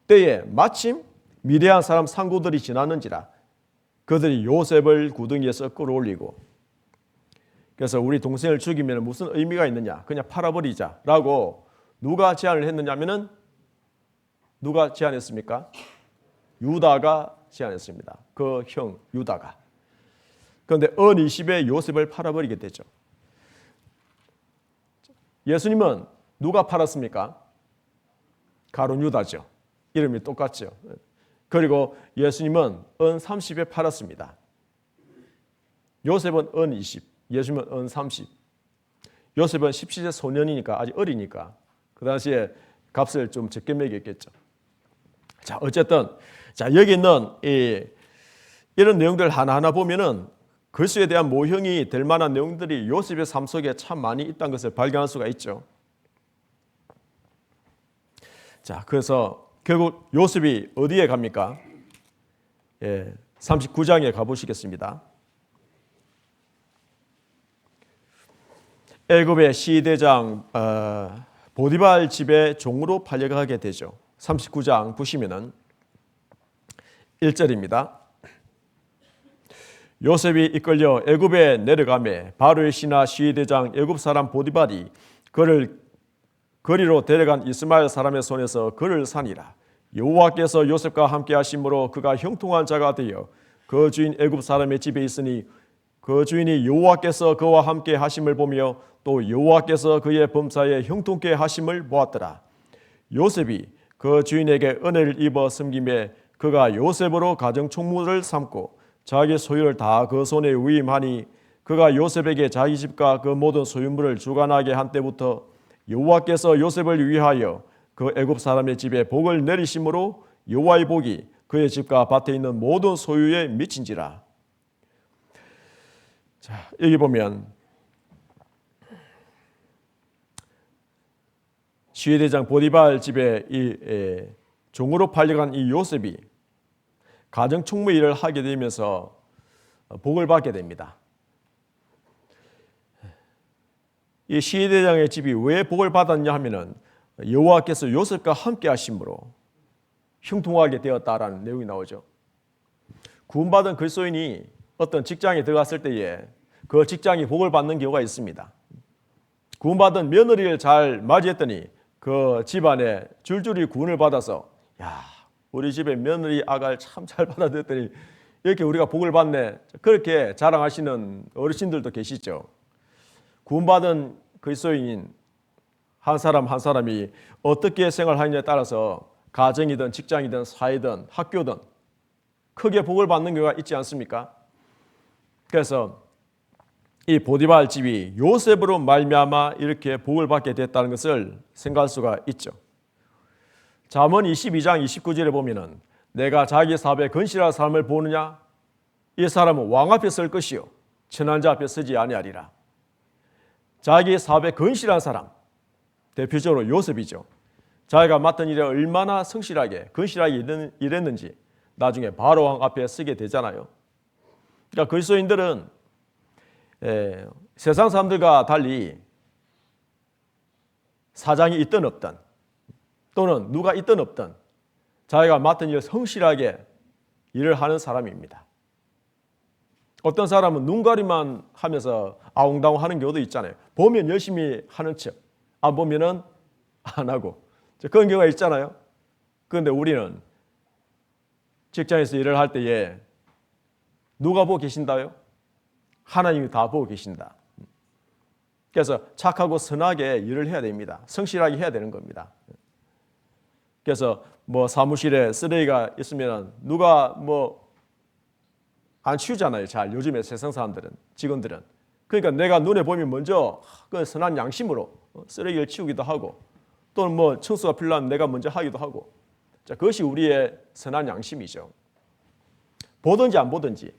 때에 마침 미디안 사람 상고들이 지나는지라 그들이 요셉을 구덩이에서 끌어올리고 그래서 우리 동생을 죽이면 무슨 의미가 있느냐 그냥 팔아버리자라고 누가 제안을 했느냐면은 누가 제안했습니까? 유다가 제안했습니다. 그 형 유다가. 그런데 은 20에 요셉을 팔아버리게 되죠. 예수님은 누가 팔았습니까? 가룟 유다죠. 이름이 똑같죠. 그리고 예수님은 은 30에 팔았습니다. 요셉은 은 20, 예수님은 은 30. 요셉은 17세 소년이니까 아직 어리니까 그 당시에 값을 좀 적게 매겼겠죠. 자, 어쨌든 자 여기 있는 이런 내용들 하나하나 보면은 그리스도에 대한 모형이 될 만한 내용들이 요셉의 삶 속에 참 많이 있다는 것을 발견할 수가 있죠. 자, 그래서 결국 요셉이 어디에 갑니까? 39장에 가보시겠습니다. 애굽의 시대장 보디발 집에 종으로 팔려가게 되죠. 39장 보시면은 1절입니다. 요셉이 이끌려 애굽에 내려가매 바로의 신하 시대장 애굽 사람 보디발이 그를 거리로 데려간 이스마엘 사람의 손에서 그를 산이라. 여호와께서 요셉과 함께 하심으로 그가 형통한 자가 되어 그 주인 애굽 사람의 집에 있으니 그 주인이 여호와께서 그와 함께 하심을 보며 또 여호와께서 그의 범사에 형통케 하심을 보았더라. 요셉이 그 주인에게 은혜를 입어 섬김에 그가 요셉으로 가정 총무를 삼고 자기 소유를 다 그 손에 위임하니 그가 요셉에게 자기 집과 그 모든 소유물을 주관하게 한 때부터 여호와께서 요셉을 위하여 그 애굽 사람의 집에 복을 내리심으로 여호와의 복이 그의 집과 밭에 있는 모든 소유에 미친지라. 자, 여기 보면 시대장 보디발 집에 종으로 팔려간 이 요셉이 가정 총무 일을 하게 되면서 복을 받게 됩니다. 이 시대장의 집이 왜 복을 받았냐 하면은 여호와께서 요셉과 함께 하심으로 형통하게 되었다라는 내용이 나오죠. 구원받은 그리스도인이 어떤 직장에 들어갔을 때에 그 직장이 복을 받는 경우가 있습니다. 구원받은 며느리를 잘 맞이했더니 그 집안에 줄줄이 구원을 받아서 야, 우리 집에 며느리 아가를 참 잘 받아들였더니 이렇게 우리가 복을 받네. 그렇게 자랑하시는 어르신들도 계시죠. 구원받은 그리스도인인 한 사람 한 사람이 어떻게 생활하느냐에 따라서 가정이든 직장이든 사회든 학교든 크게 복을 받는 경우가 있지 않습니까? 그래서 이 보디발 집이 요셉으로 말미암아 이렇게 복을 받게 됐다는 것을 생각할 수가 있죠. 잠언 22장 29절에 보면은 내가 자기 사업에 건실한 사람을 보느냐? 이 사람은 왕 앞에 설 것이요 천한 자 앞에 서지 아니하리라. 자기 사업에 건실한 사람, 대표적으로 요셉이죠. 자기가 맡은 일에 얼마나 성실하게 건실하게 일했는지 나중에 바로 왕 앞에 서게 되잖아요. 그러니까 그리스도인들은 세상 사람들과 달리 사장이 있든 없든 또는 누가 있든 없든 자기가 맡은 일을 성실하게 일을 하는 사람입니다. 어떤 사람은 눈가리만 하면서 아웅다웅 하는 경우도 있잖아요. 보면 열심히 하는 척, 안 보면은 안 하고 그런 경우가 있잖아요. 그런데 우리는 직장에서 일을 할 때에 누가 보고 계신다요? 하나님이 다 보고 계신다. 그래서 착하고 선하게 일을 해야 됩니다. 성실하게 해야 되는 겁니다. 그래서 뭐 사무실에 쓰레기가 있으면 누가 뭐 안 치우잖아요. 잘 요즘에 세상 사람들은, 직원들은. 그러니까 내가 눈에 보면 먼저 그 선한 양심으로 쓰레기를 치우기도 하고, 또는 뭐 청소가 필요하면 내가 먼저 하기도 하고. 자, 그것이 우리의 선한 양심이죠. 보든지 안 보든지.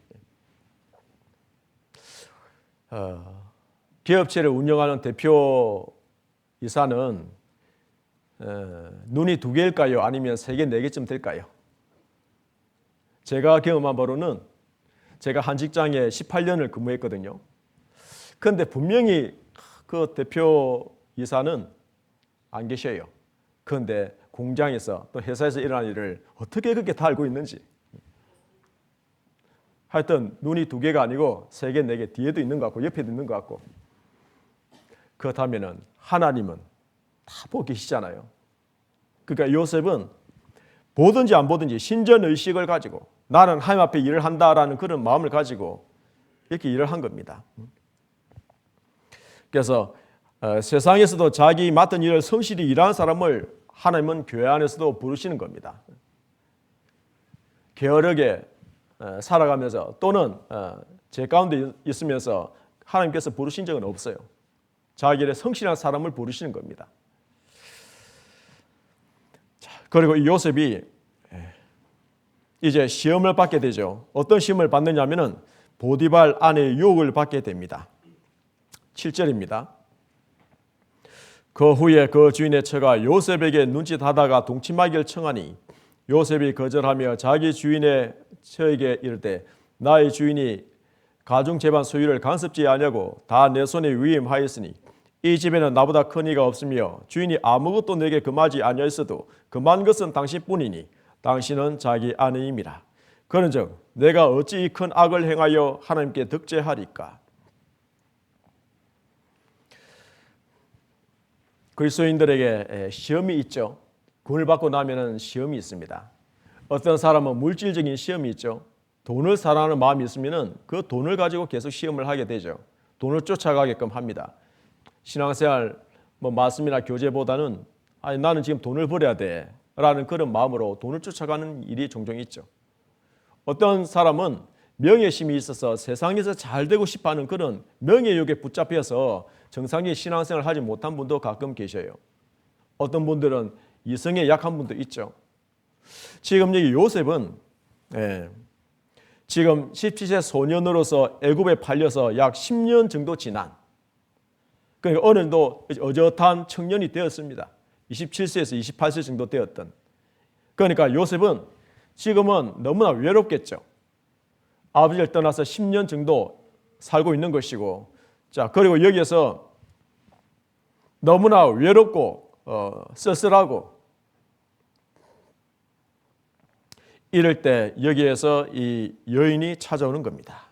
기업체를 운영하는 대표 이사는 눈이 2개일까요? 아니면 3개, 4개쯤 될까요? 제가 경험한 바로는 제가 한 직장에 18년을 근무했거든요. 그런데 분명히 그 대표 이사는 안 계셔요. 그런데 공장에서 또 회사에서 일어나는 일을 어떻게 그렇게 다 알고 있는지. 하여튼 눈이 2개가 아니고 3개, 4개 뒤에도 있는 것 같고 옆에도 있는 것 같고. 그렇다면 하나님은 다 보고 계시잖아요. 그러니까 요셉은 보든지 안 보든지 신전의식을 가지고 나는 하나님 앞에 일을 한다라는 그런 마음을 가지고 이렇게 일을 한 겁니다. 그래서 세상에서도 자기 맡은 일을 성실히 일하는 사람을 하나님은 교회 안에서도 부르시는 겁니다. 게으르게 살아가면서 또는 제 가운데 있으면서 하나님께서 부르신 적은 없어요. 자기 일에 성실한 사람을 부르시는 겁니다. 그리고 이 요셉이 이제 시험을 받게 되죠. 어떤 시험을 받느냐면은 보디발 아내의 유혹을 받게 됩니다. 7절입니다. 그 후에 그 주인의 처가 요셉에게 눈짓하다가 동침하기를 청하니 요셉이 거절하며 자기 주인의 처에게 이르되 나의 주인이 가중 재반 소유를 간섭지 아니하고 다 내 손에 위임하였으니 이 집에는 나보다 큰 이가 없으며 주인이 아무것도 내게 금하지 아니하였어도 금한 것은 당신뿐이니 당신은 자기 아내임이라. 그런즉 내가 어찌 이 큰 악을 행하여 하나님께 득죄하리까. 그리스도인들에게 시험이 있죠. 구원을 받고 나면 시험이 있습니다. 어떤 사람은 물질적인 시험이 있죠. 돈을 사랑하는 마음이 있으면 그 돈을 가지고 계속 시험을 하게 되죠. 돈을 쫓아가게끔 합니다. 신앙생활 말씀이나 교제보다는 아니 나는 지금 돈을 벌어야 돼 라는 그런 마음으로 돈을 쫓아가는 일이 종종 있죠. 어떤 사람은 명예심이 있어서 세상에서 잘 되고 싶어하는 그런 명예욕에 붙잡혀서 정상적인 신앙생활을 하지 못한 분도 가끔 계셔요. 어떤 분들은 이성에 약한 분도 있죠. 지금 여기 요셉은 지금 17세 소년으로서 애굽에 팔려서 약 10년 정도 지난, 그러니까 어느 정도 어젓한 청년이 되었습니다. 27세에서 28세 정도 되었던. 그러니까 요셉은 지금은 너무나 외롭겠죠. 아버지를 떠나서 10년 정도 살고 있는 것이고, 자, 그리고 여기에서 너무나 외롭고 쓸쓸하고 이럴 때 여기에서 이 여인이 찾아오는 겁니다.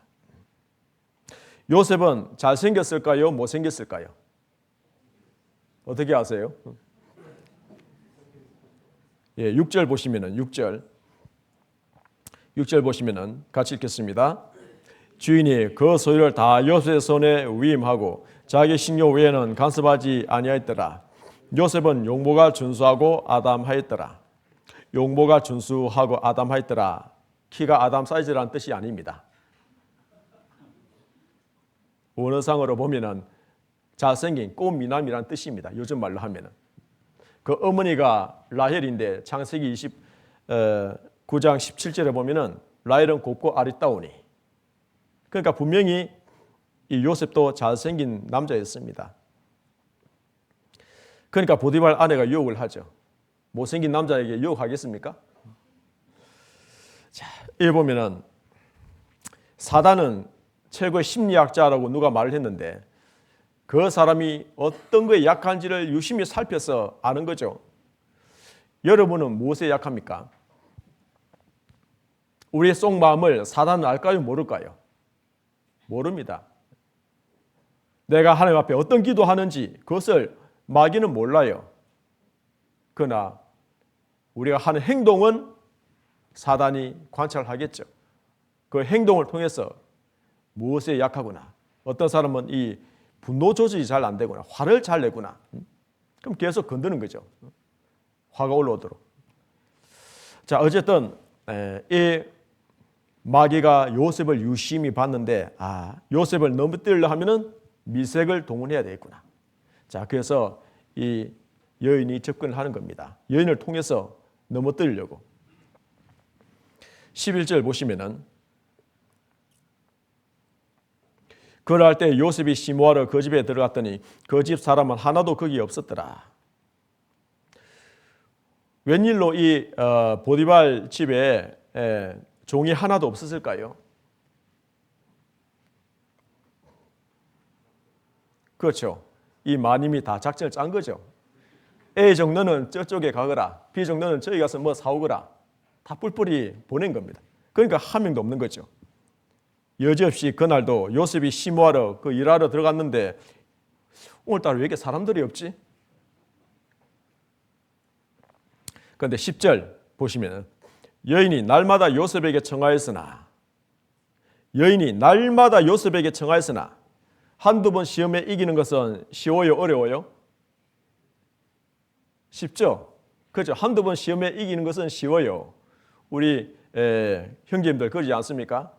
요셉은 잘생겼을까요? 못생겼을까요? 어떻게 아세요? 6절 보시면은 6절 보시면은 같이 읽겠습니다. 주인이 그 소유를 다 요셉의 손에 위임하고 자기 식료 외에는 간섭하지 아니하였더라. 요셉은 용모가 준수하고 아담하였더라. 용모가 준수하고 아담하였더라. 키가 아담 사이즈라는 뜻이 아닙니다. 원어상으로 보면은 잘생긴 꽃미남이라는 뜻입니다. 요즘 말로 하면은. 그 어머니가 라헬인데 창세기 29장 17절에 보면은 라헬은 곱고 아리따우니. 그러니까 분명히 이 요셉도 잘생긴 남자였습니다. 그러니까 보디발 아내가 유혹을 하죠. 못생긴 남자에게 유혹하겠습니까? 자, 여기 보면은 사단은 최고의 심리학자라고 누가 말을 했는데 그 사람이 어떤 거에 약한지를 유심히 살펴서 아는 거죠. 여러분은 무엇에 약합니까? 우리의 속마음을 사단은 알까요? 모를까요? 모릅니다. 내가 하나님 앞에 어떤 기도하는지 그것을 마귀는 몰라요. 그러나 우리가 하는 행동은 사단이 관찰하겠죠. 그 행동을 통해서 무엇에 약하구나. 어떤 사람은 이 분노 조절이 잘 안 되구나. 화를 잘 내구나. 그럼 계속 건드는 거죠. 화가 올라오도록. 자, 어쨌든 이 마귀가 요셉을 유심히 봤는데 요셉을 넘어뜨리려 하면은 미색을 동원해야 되겠구나. 자, 그래서 이 여인이 접근을 하는 겁니다. 여인을 통해서 넘어뜨리려고. 11절 보시면은 그럴 때 요셉이 시모하러 그 집에 들어갔더니 그 집 사람은 하나도 거기 없었더라. 웬일로 이 보디발 집에 종이 하나도 없었을까요? 그렇죠. 이 마님이 다 작전을 짠 거죠. A 정도는 저쪽에 가거라, B 정도는 저기 가서 뭐 사오거라, 다 뿔뿔이 보낸 겁니다. 그러니까 한 명도 없는 거죠. 여지없이 그날도 요셉이 시모하러 그 일하러 들어갔는데 오늘따라 왜 이렇게 사람들이 없지? 그런데 10절 보시면 여인이 날마다 요셉에게 청하였으나 한두 번 시험에 이기는 것은 쉬워요, 어려워요? 쉽죠? 그렇죠. 한두 번 시험에 이기는 것은 쉬워요. 우리 형제님들 그러지 않습니까?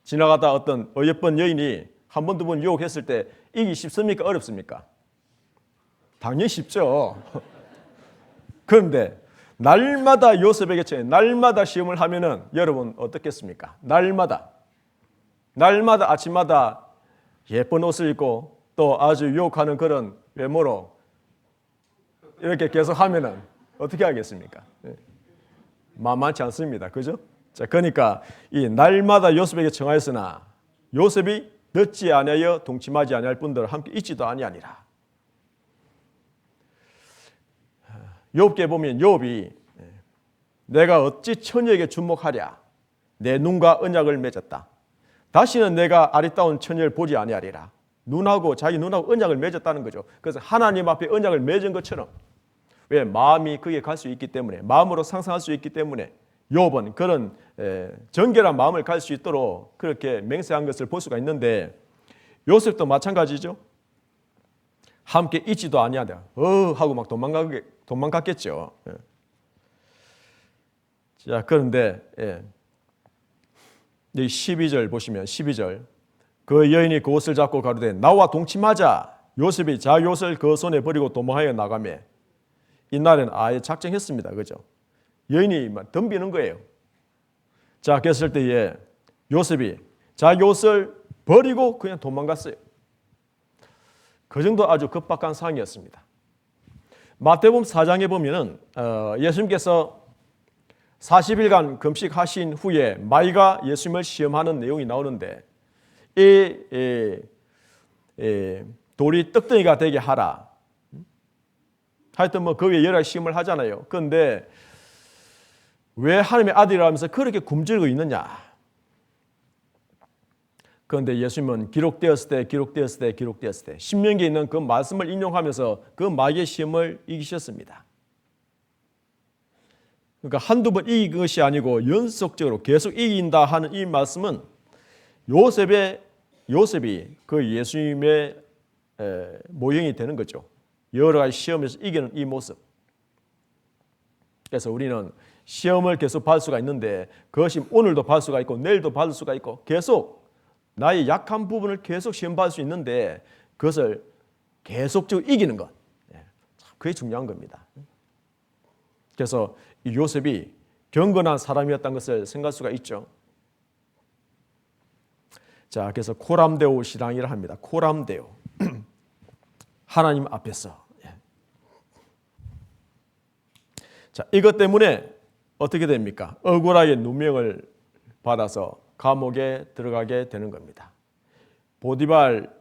지나가다 어떤 어여쁜 여인이 한 번, 두 번 유혹했을 때 이기 쉽습니까? 어렵습니까? 당연히 쉽죠. 그런데 날마다 요셉에게 청해, 날마다 시험을 하면은 여러분 어떻겠습니까? 날마다 아침마다 예쁜 옷을 입고 또 아주 유혹하는 그런 외모로 이렇게 계속 하면은 어떻게 하겠습니까? 만만치 않습니다. 그죠? 자, 그러니까 이 날마다 요셉에게 청하였으나 요셉이 듣지 아니하여 동침하지 아니할 뿐더러 함께 있지도 아니하니라. 욥기에 보면 욥이 내가 어찌 처녀에게 주목하랴, 내 눈과 언약을 맺었다. 다시는 내가 아리따운 처녀를 보지 아니하리라. 자기 눈하고 언약을 맺었다는 거죠. 그래서 하나님 앞에 언약을 맺은 것처럼, 왜 마음이 그게 갈 수 있기 때문에, 마음으로 상상할 수 있기 때문에 욥은 그런 정결한 마음을 갈 수 있도록 그렇게 맹세한 것을 볼 수가 있는데 요셉도 마찬가지죠. 함께 있지도 아니하다. 하고 막 도망갔겠죠. 자, 그런데 여기 12절 보시면 12절 그 여인이 그 옷을 잡고 가로되 나와 동침하자. 요셉이 자기 옷을 그 손에 버리고 도망하여 나가매. 이날은 아예 작정했습니다. 그죠? 여인이 덤비는 거예요. 자, 그랬을 때에 요셉이 자기 옷을 버리고 그냥 도망갔어요. 그 정도 아주 급박한 상황이었습니다. 마태복음 4장에 보면은 예수님께서 40일간 금식하신 후에 마귀가 예수님을 시험하는 내용이 나오는데 이 돌이 떡덩이가 되게 하라. 하여튼 뭐 그 위에 여러 시험을 하잖아요. 그런데 왜 하나님의 아들이라면서 그렇게 굶주리고 있느냐? 그런데 예수님은 기록되었을 때 신명기에 있는 그 말씀을 인용하면서 그 마귀의 시험을 이기셨습니다. 그러니까 한두 번 이긴 것이 아니고 연속적으로 계속 이긴다 하는 이 말씀은 요셉이 그 예수님의 모형이 되는 거죠. 여러 가지 시험에서 이기는 이 모습. 그래서 우리는 시험을 계속 받을 수가 있는데 그것이 오늘도 받을 수가 있고 내일도 받을 수가 있고 계속 나의 약한 부분을 계속 시험 받을 수 있는데 그것을 계속적으로 이기는 것. 그게 중요한 겁니다. 그래서 이 요셉이 경건한 사람이었다는 것을 생각할 수가 있죠. 자, 그래서 코람데오 신앙이라 합니다. 코람데오. 하나님 앞에서. 자, 이것 때문에 어떻게 됩니까? 억울하게 누명을 받아서 감옥에 들어가게 되는 겁니다. 보디발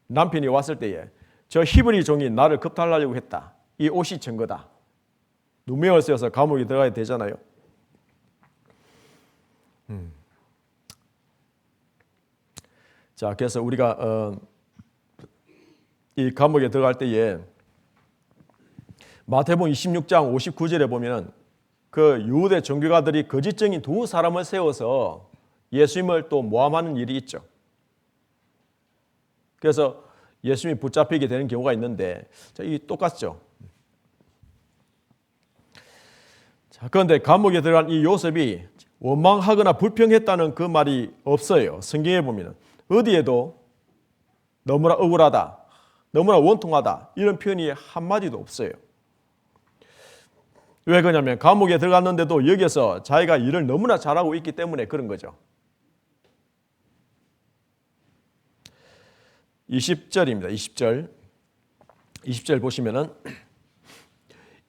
남편이 왔을 때에 저 히브리 종이 나를 겁탈하려고 했다. 이 옷이 증거다. 누명을 쓰여서 감옥에 들어가야 되잖아요. 자, 그래서 우리가 이 감옥에 들어갈 때에 마태복음 26장 59절에 보면은 그 유대 종교가들이 거짓증인 두 사람을 세워서 예수님을 또 모함하는 일이 있죠. 그래서 예수님이 붙잡히게 되는 경우가 있는데, 자, 이 똑같죠. 자, 그런데 감옥에 들어간 이 요셉이 원망하거나 불평했다는 그 말이 없어요. 성경에 보면 어디에도 너무나 억울하다, 너무나 원통하다 이런 표현이 한마디도 없어요. 왜 그러냐면 감옥에 들어갔는데도 여기서 자기가 일을 너무나 잘하고 있기 때문에 그런 거죠. 20절입니다. 20절 보시면은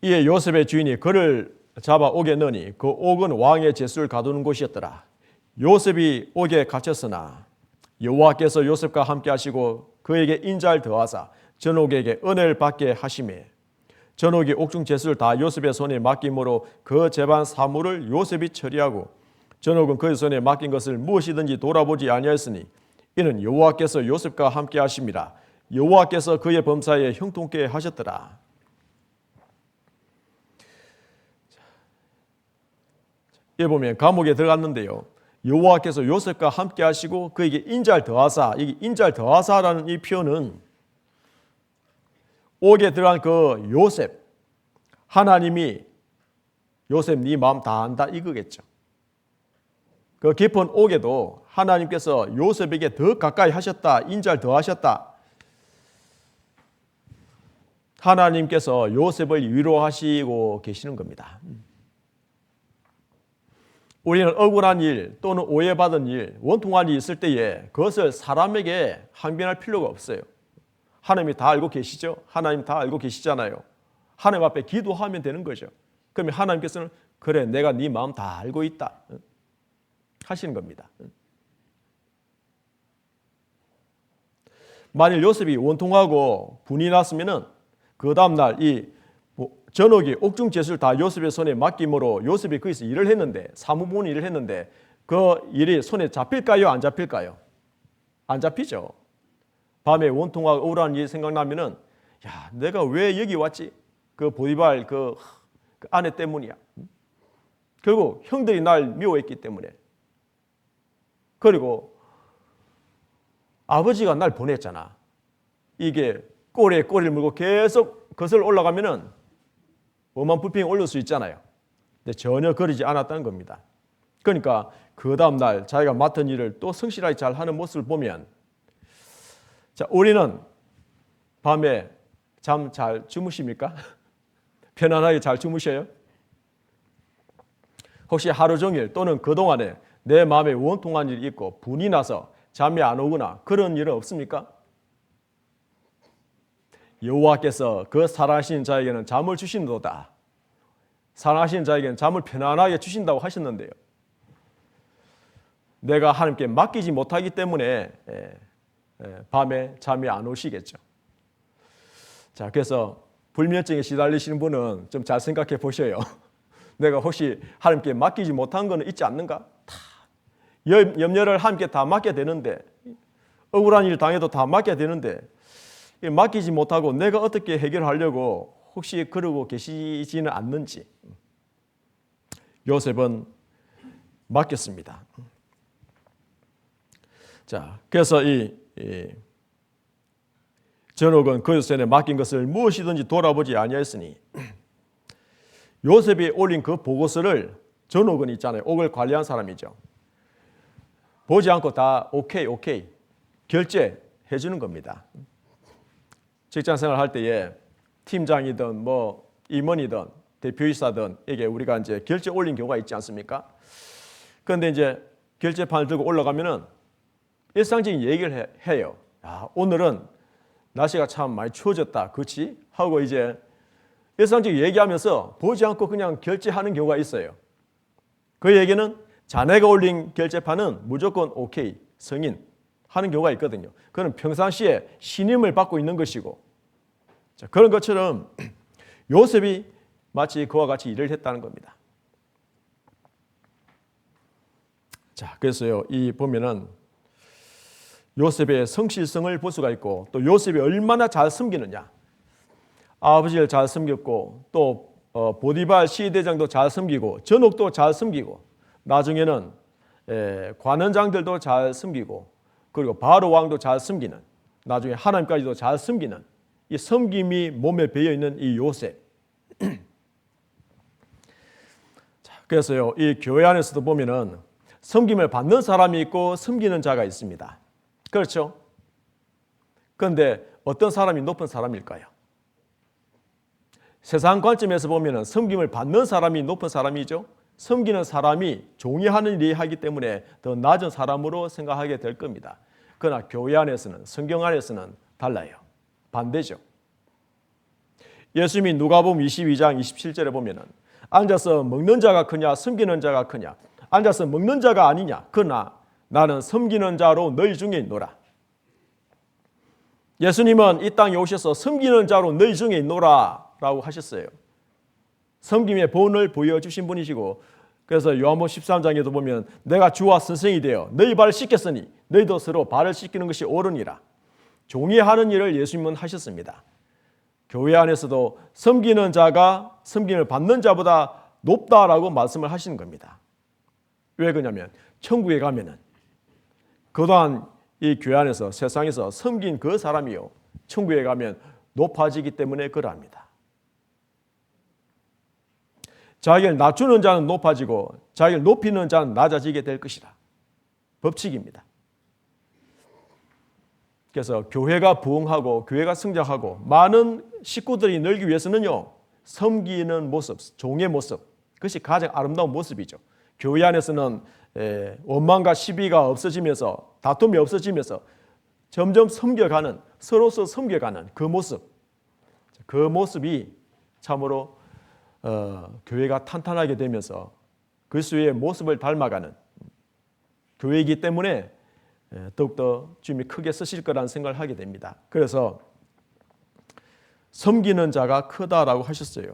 이에 요셉의 주인이 그를 잡아 옥에 넣으니 그 옥은 왕의 제수를 가두는 곳이었더라. 요셉이 옥에 갇혔으나 여호와께서 요셉과 함께 하시고 그에게 인자를 더하사 전옥에게 은혜를 받게 하시매 전옥이 옥중 제수를 다 요셉의 손에 맡김으로 그 재반 사물을 요셉이 처리하고 전옥은 그의 손에 맡긴 것을 무엇이든지 돌아보지 아니하였으니 이는 여호와께서 요셉과 함께 하심이라. 여호와께서 그의 범사에 형통케 하셨더라. 여기 보면 감옥에 들어갔는데요, 여호와께서 요셉과 함께 하시고 그에게 인자를 더하사, 이 인자를 더하사라는 이 표현은 옥에 들어간 그 요셉, 하나님이 요셉 네 마음 다 안다 이거겠죠. 그 깊은 옥에도 하나님께서 요셉에게 더 가까이 하셨다, 인자를 더하셨다. 하나님께서 요셉을 위로하시고 계시는 겁니다. 우리는 억울한 일 또는 오해받은 일, 원통한 일이 있을 때에 그것을 사람에게 항변할 필요가 없어요. 하나님이 다 알고 계시죠? 하나님 다 알고 계시잖아요. 하나님 앞에 기도하면 되는 거죠. 그러면 하나님께서는 그래 내가 네 마음 다 알고 있다 하시는 겁니다. 만일 요셉이 원통하고 분이 났으면은 그 다음날 이 전옥이 옥중 제수를 다 요셉의 손에 맡김으로 요셉이 거기서 일을 했는데, 사무부는 일을 했는데 그 일이 손에 잡힐까요? 안 잡힐까요? 안 잡히죠. 밤에 원통하고 억울한 일이 생각나면은 야 내가 왜 여기 왔지? 그 보디발 그 아내 때문이야. 결국 형들이 날 미워했기 때문에. 그리고 아버지가 날 보냈잖아. 이게 꼬리에 꼬리를 물고 계속 거슬러 올라가면은 오만 불평이 올릴 수 있잖아요. 근데 전혀 그러지 않았다는 겁니다. 그러니까 그 다음날 자기가 맡은 일을 또 성실하게 잘 하는 모습을 보면, 자, 우리는 밤에 잠 잘 주무십니까? 편안하게 잘 주무셔요? 혹시 하루 종일 또는 그동안에 내 마음에 원통한 일이 있고 분이 나서 잠이 안 오거나 그런 일은 없습니까? 여호와께서 그 사랑하시는 자에게는 잠을 주신도다. 사랑하시는 자에게는 잠을 편안하게 주신다고 하셨는데요. 내가 하나님께 맡기지 못하기 때문에 밤에 잠이 안 오시겠죠. 자, 그래서 불면증에 시달리시는 분은 좀 잘 생각해 보셔요. 내가 혹시 하나님께 맡기지 못한 거는 있지 않는가? 다 염려를 하나님께 다 맡게 되는데, 억울한 일 당해도 다 맡게 되는데 맡기지 못하고 내가 어떻게 해결하려고 혹시 그러고 계시지는 않는지. 요셉은 맡겼습니다. 자, 그래서 이 전옥은 그 손에 맡긴 것을 무엇이든지 돌아보지 아니하였으니, 요셉이 올린 그 보고서를 전옥은 있잖아요. 옥을 관리한 사람이죠. 보지 않고 다 오케이 결제해 주는 겁니다. 직장생활 할 때에 팀장이든 뭐 임원이든 대표이사든 에게 우리가 이제 결제 올린 경우가 있지 않습니까? 그런데 이제 결제판을 들고 올라가면은 일상적인 얘기를 해요. 야, 오늘은 날씨가 참 많이 추워졌다, 그렇지? 하고 이제 일상적인 얘기하면서 보지 않고 그냥 결제하는 경우가 있어요. 그 얘기는 자네가 올린 결제판은 무조건 오케이, 승인 하는 경우가 있거든요. 그건 평상시에 신임을 받고 있는 것이고, 자, 그런 것처럼 요셉이 마치 그와 같이 일을 했다는 겁니다. 자, 그래서요, 이 보면은 요셉의 성실성을 볼 수가 있고, 또 요셉이 얼마나 잘 섬기느냐. 아버지를 잘 섬겼고, 또 보디발 시대장도 잘 섬기고, 전옥도 잘 섬기고, 나중에는 관원장들도 잘 섬기고, 그리고 바로 왕도 잘 섬기는, 나중에 하나님까지도 잘 섬기는 이 섬김이 몸에 배어 있는 이 요셉. 그래서요, 이 교회 안에서도 보면은 섬김을 받는 사람이 있고 섬기는 자가 있습니다. 그렇죠? 그런데 어떤 사람이 높은 사람일까요? 세상 관점에서 보면은 섬김을 받는 사람이 높은 사람이죠. 섬기는 사람이 종이 하는 일이 하기 때문에 더 낮은 사람으로 생각하게 될 겁니다. 그러나 교회 안에서는, 성경 안에서는 달라요. 반대죠. 예수님이 누가복음 22장 27절에 보면은 앉아서 먹는 자가 크냐 섬기는 자가 크냐, 앉아서 먹는 자가 아니냐, 그러나 나는 섬기는 자로 너희 중에 있노라. 예수님은 이 땅에 오셔서 섬기는 자로 너희 중에 있노라 라고 하셨어요. 섬김의 본을 보여주신 분이시고, 그래서 요한복음 13장에도 보면 내가 주와 선생이 되어 너희 발을 씻겼으니 너희도 서로 발을 씻기는 것이 옳으니라. 종이 하는 일을 예수님은 하셨습니다. 교회 안에서도 섬기는 자가 섬김을 받는 자보다 높다라고 말씀을 하시는 겁니다. 왜 그러냐면 천국에 가면은 그동안 이 교회 안에서 세상에서 섬긴 그 사람이요, 천국에 가면 높아지기 때문에 그러합니다. 자기를 낮추는 자는 높아지고 자기를 높이는 자는 낮아지게 될 것이라. 법칙입니다. 그래서 교회가 부흥하고 교회가 성장하고 많은 식구들이 늘기 위해서는요, 섬기는 모습, 종의 모습, 그것이 가장 아름다운 모습이죠. 교회 안에서는 원망과 시비가 없어지면서, 다툼이 없어지면서 점점 섬겨가는, 서로서 섬겨가는 그 모습, 그 모습이 참으로 교회가 탄탄하게 되면서 그리스도의 모습을 닮아가는 교회이기 때문에 더욱더 주님이 크게 쓰실 거라는 생각을 하게 됩니다. 그래서 섬기는 자가 크다라고 하셨어요.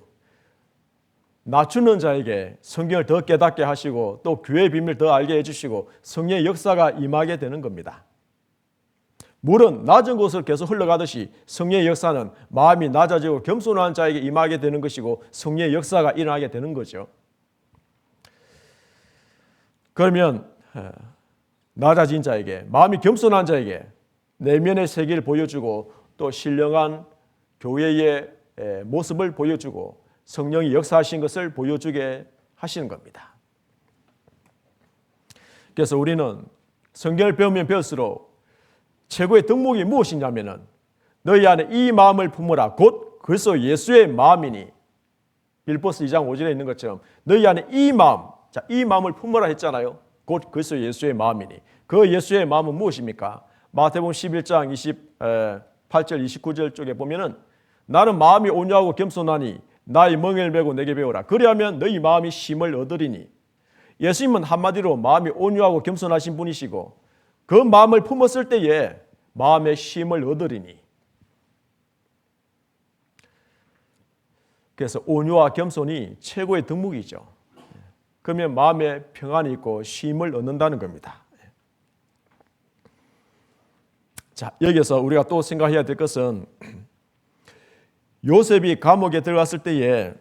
낮추는 자에게 성경을 더 깨닫게 하시고 또 교회의 비밀을 더 알게 해주시고 성령의 역사가 임하게 되는 겁니다. 물은 낮은 곳을 계속 흘러가듯이 성령의 역사는 마음이 낮아지고 겸손한 자에게 임하게 되는 것이고 성령의 역사가 일어나게 되는 거죠. 그러면 낮아진 자에게, 마음이 겸손한 자에게 내면의 세계를 보여주고 또 신령한 교회의 모습을 보여주고 성령이 역사하신 것을 보여주게 하시는 겁니다. 그래서 우리는 성경을 배우면 배울수록 최고의 덕목이 무엇이냐면은 너희 안에 이 마음을 품으라 곧 그리스도 예수의 마음이니, 빌보스 2장 5절에 있는 것처럼 너희 안에 이 마음, 자, 이 마음을 품으라 했잖아요. 곧 그리스도 예수의 마음이니. 그 예수의 마음은 무엇입니까? 마태복음 11장 28절 29절 쪽에 보면은 나는 마음이 온유하고 겸손하니 나의 멍에를 메고 내게 배우라. 그리하면 너희 마음이 쉼을 얻으리니. 예수님은 한마디로 마음이 온유하고 겸손하신 분이시고 그 마음을 품었을 때에 마음의 쉼을 얻으리니. 그래서 온유와 겸손이 최고의 덕목이죠. 그러면 마음에 평안이 있고 쉼을 얻는다는 겁니다. 자, 여기서 우리가 또 생각해야 될 것은 요셉이 감옥에 들어갔을 때에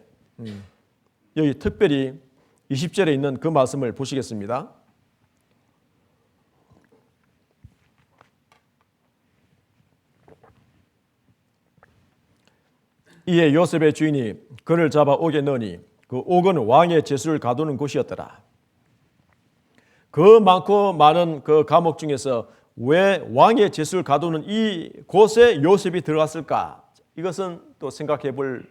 여기 특별히 20절에 있는 그 말씀을 보시겠습니다. 이에 요셉의 주인이 그를 잡아 옥에 넣으니 그 옥은 왕의 제수를 가두는 곳이었더라. 그 많고 많은 그 감옥 중에서 왜 왕의 제수를 가두는 이 곳에 요셉이 들어갔을까? 이것은 또 생각해 볼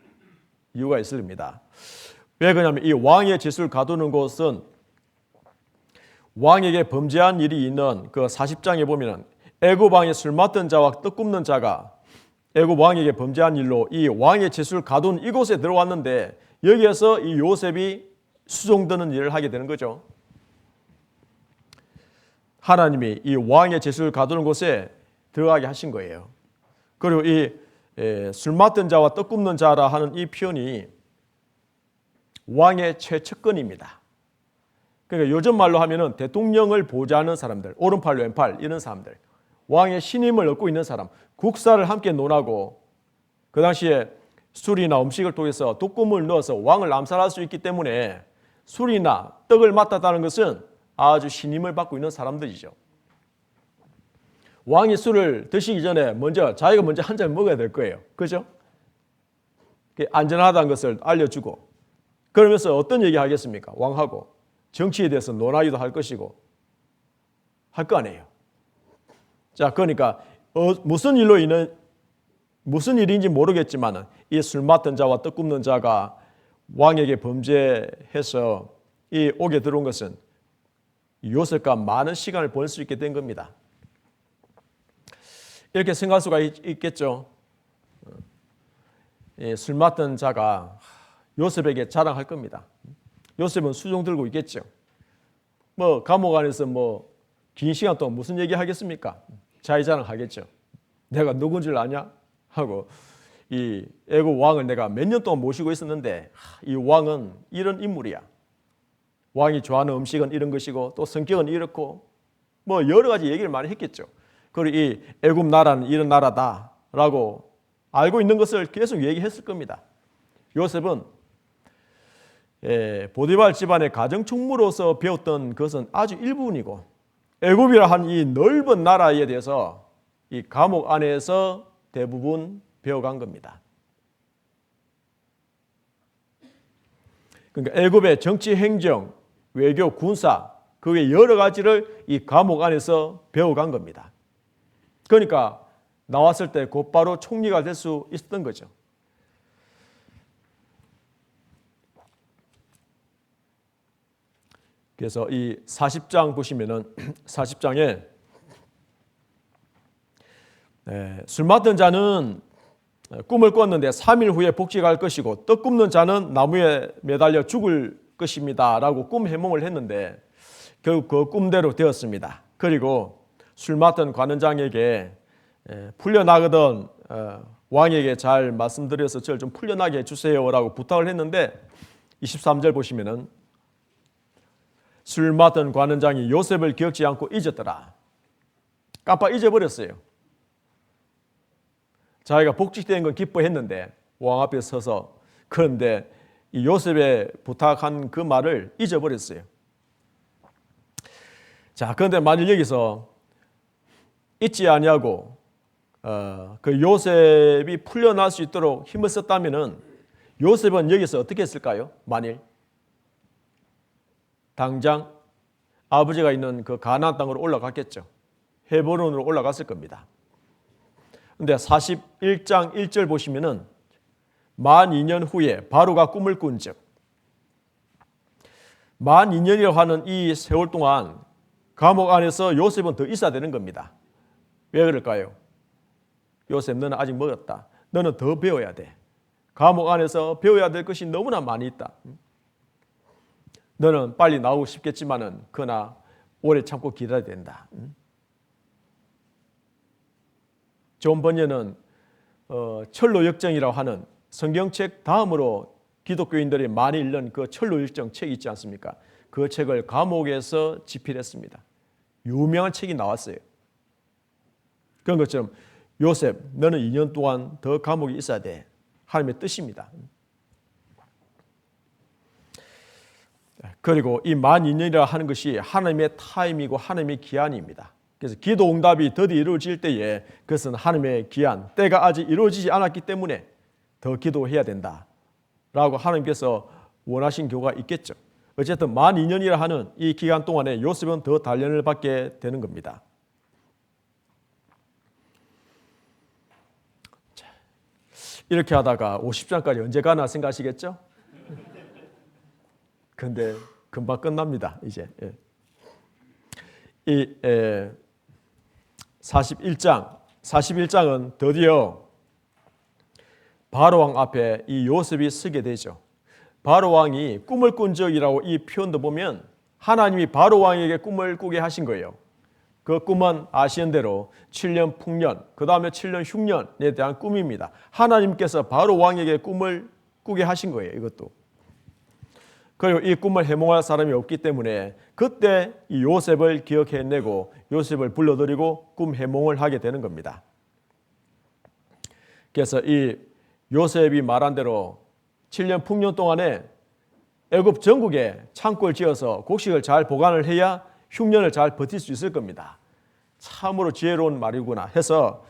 이유가 있습니다. 왜 그러냐면 이 왕의 제수를 가두는 곳은 왕에게 범죄한 일이 있는 그 40장에 보면 애굽 왕의 술 맡은 자와 떡 굽는 자가 애굽 왕에게 범죄한 일로 이 왕의 제수를 가둔 이곳에 들어왔는데 여기에서 이 요셉이 수종드는 일을 하게 되는 거죠. 하나님이 이 왕의 제수를 가두는 곳에 들어가게 하신 거예요. 그리고 이 술 맡은 자와 떡 굽는 자라 하는 이 표현이 왕의 최측근입니다. 그러니까 요즘 말로 하면은 대통령을 보좌하는 사람들, 오른팔 왼팔 이런 사람들, 왕의 신임을 얻고 있는 사람, 국사를 함께 논하고 그 당시에 술이나 음식을 통해서 독금을 넣어서 왕을 암살할 수 있기 때문에 술이나 떡을 맡았다는 것은 아주 신임을 받고 있는 사람들이죠. 왕이 술을 드시기 전에 자기가 먼저 한 잔 먹어야 될 거예요. 그죠? 안전하다는 것을 알려주고, 그러면서 어떤 얘기 하겠습니까? 왕하고 정치에 대해서 논하기도 할 것이고 할 거 아니에요. 자, 그러니까 무슨 일인지 모르겠지만 이 술 맡은 자와 떡 굽는 자가 왕에게 범죄해서 이 옥에 들어온 것은 요셉과 많은 시간을 보낼 수 있게 된 겁니다. 이렇게 생각할 수가 있겠죠. 술 맡은 자가 요셉에게 자랑할 겁니다. 요셉은 수종 들고 있겠죠. 감옥 안에서 긴 시간 동안 무슨 얘기 하겠습니까? 자기 자랑하겠죠. 내가 누군 줄 아냐? 하고 이 애국 왕을 내가 몇 년 동안 모시고 있었는데 이 왕은 이런 인물이야. 왕이 좋아하는 음식은 이런 것이고 또 성격은 이렇고 여러 가지 얘기를 많이 했겠죠. 그리고 이 애굽 나라는 이런 나라다라고 알고 있는 것을 계속 얘기했을 겁니다. 요셉은 보디발 집안의 가정총무로서 배웠던 것은 아주 일부분이고 애굽이라 한 이 넓은 나라에 대해서 이 감옥 안에서 대부분 배워간 겁니다. 그러니까 애굽의 정치, 행정, 외교, 군사 그 외 여러 가지를 이 감옥 안에서 배워간 겁니다. 그러니까 나왔을 때 곧바로 총리가 될 수 있었던 거죠. 그래서 이 40장 보시면은 40장에 술 맡은 자는 꿈을 꿨는데 3일 후에 복직할 것이고 떡 굽는 자는 나무에 매달려 죽을 것입니다 라고 꿈 해몽을 했는데 결국 그 꿈대로 되었습니다. 그리고 술 맡은 관원장에게 풀려나거든 왕에게 잘 말씀드려서 저를 좀 풀려나게 해주세요 라고 부탁을 했는데 23절 보시면은 술 맡은 관원장이 요셉을 기억지 않고 잊었더라. 깜빡 잊어버렸어요. 자기가 복직된 건 기뻐했는데 왕 앞에 서서 그런데 이 요셉의 부탁한 그 말을 잊어버렸어요. 자, 그런데 만일 여기서 잊지 아니하고 그 요셉이 풀려날 수 있도록 힘을 썼다면은 요셉은 여기서 어떻게 했을까요? 만일 당장 아버지가 있는 그 가나안 땅으로 올라갔겠죠. 헤브론으로 올라갔을 겁니다. 그런데 41장 1절 보시면은 만 2년 후에 바로가 꿈을 꾼즉 만 2년이라고 하는 이 세월 동안 감옥 안에서 요셉은 더 있어야 되는 겁니다. 왜 그럴까요? 요셉 너는 아직 멀었다. 너는 더 배워야 돼. 감옥 안에서 배워야 될 것이 너무나 많이 있다. 너는 빨리 나오고 싶겠지만은 그러나 오래 참고 기다려야 된다. 존 번연은 철로 역정이라고 하는 성경책 다음으로 기독교인들이 많이 읽는 그 철로 역정 책이 있지 않습니까? 그 책을 감옥에서 집필했습니다. 유명한 책이 나왔어요. 그런 것처럼 요셉 너는 2년 동안 더 감옥에 있어야 돼. 하나님의 뜻입니다. 그리고 이 만 2년이라 하는 것이 하나님의 타임이고 하나님의 기한입니다. 그래서 기도 응답이 더디 이루어질 때에 그것은 하나님의 기한, 때가 아직 이루어지지 않았기 때문에 더 기도해야 된다라고 하나님께서 원하신 경우가 있겠죠. 어쨌든 만 2년이라 하는 이 기간 동안에 요셉은 더 단련을 받게 되는 겁니다. 자, 이렇게 하다가 50장까지 언제 가나 생각하시겠죠? 근데 금방 끝납니다. 이제 이 41장은 드디어 바로왕 앞에 이 요셉이 서게 되죠. 바로왕이 꿈을 꾼 적이라고 이 표현도 보면 하나님이 바로왕에게 꿈을 꾸게 하신 거예요. 그 꿈은 아시는 대로 7년 풍년, 그 다음에 7년 흉년에 대한 꿈입니다. 하나님께서 바로왕에게 꿈을 꾸게 하신 거예요. 이것도. 그리고 이 꿈을 해몽할 사람이 없기 때문에 그때 이 요셉을 기억해내고 요셉을 불러들이고 꿈 해몽을 하게 되는 겁니다. 그래서 이 요셉이 말한 대로 7년 풍년 동안에 애굽 전국에 창고를 지어서 곡식을 잘 보관을 해야 흉년을 잘 버틸 수 있을 겁니다. 참으로 지혜로운 말이구나 해서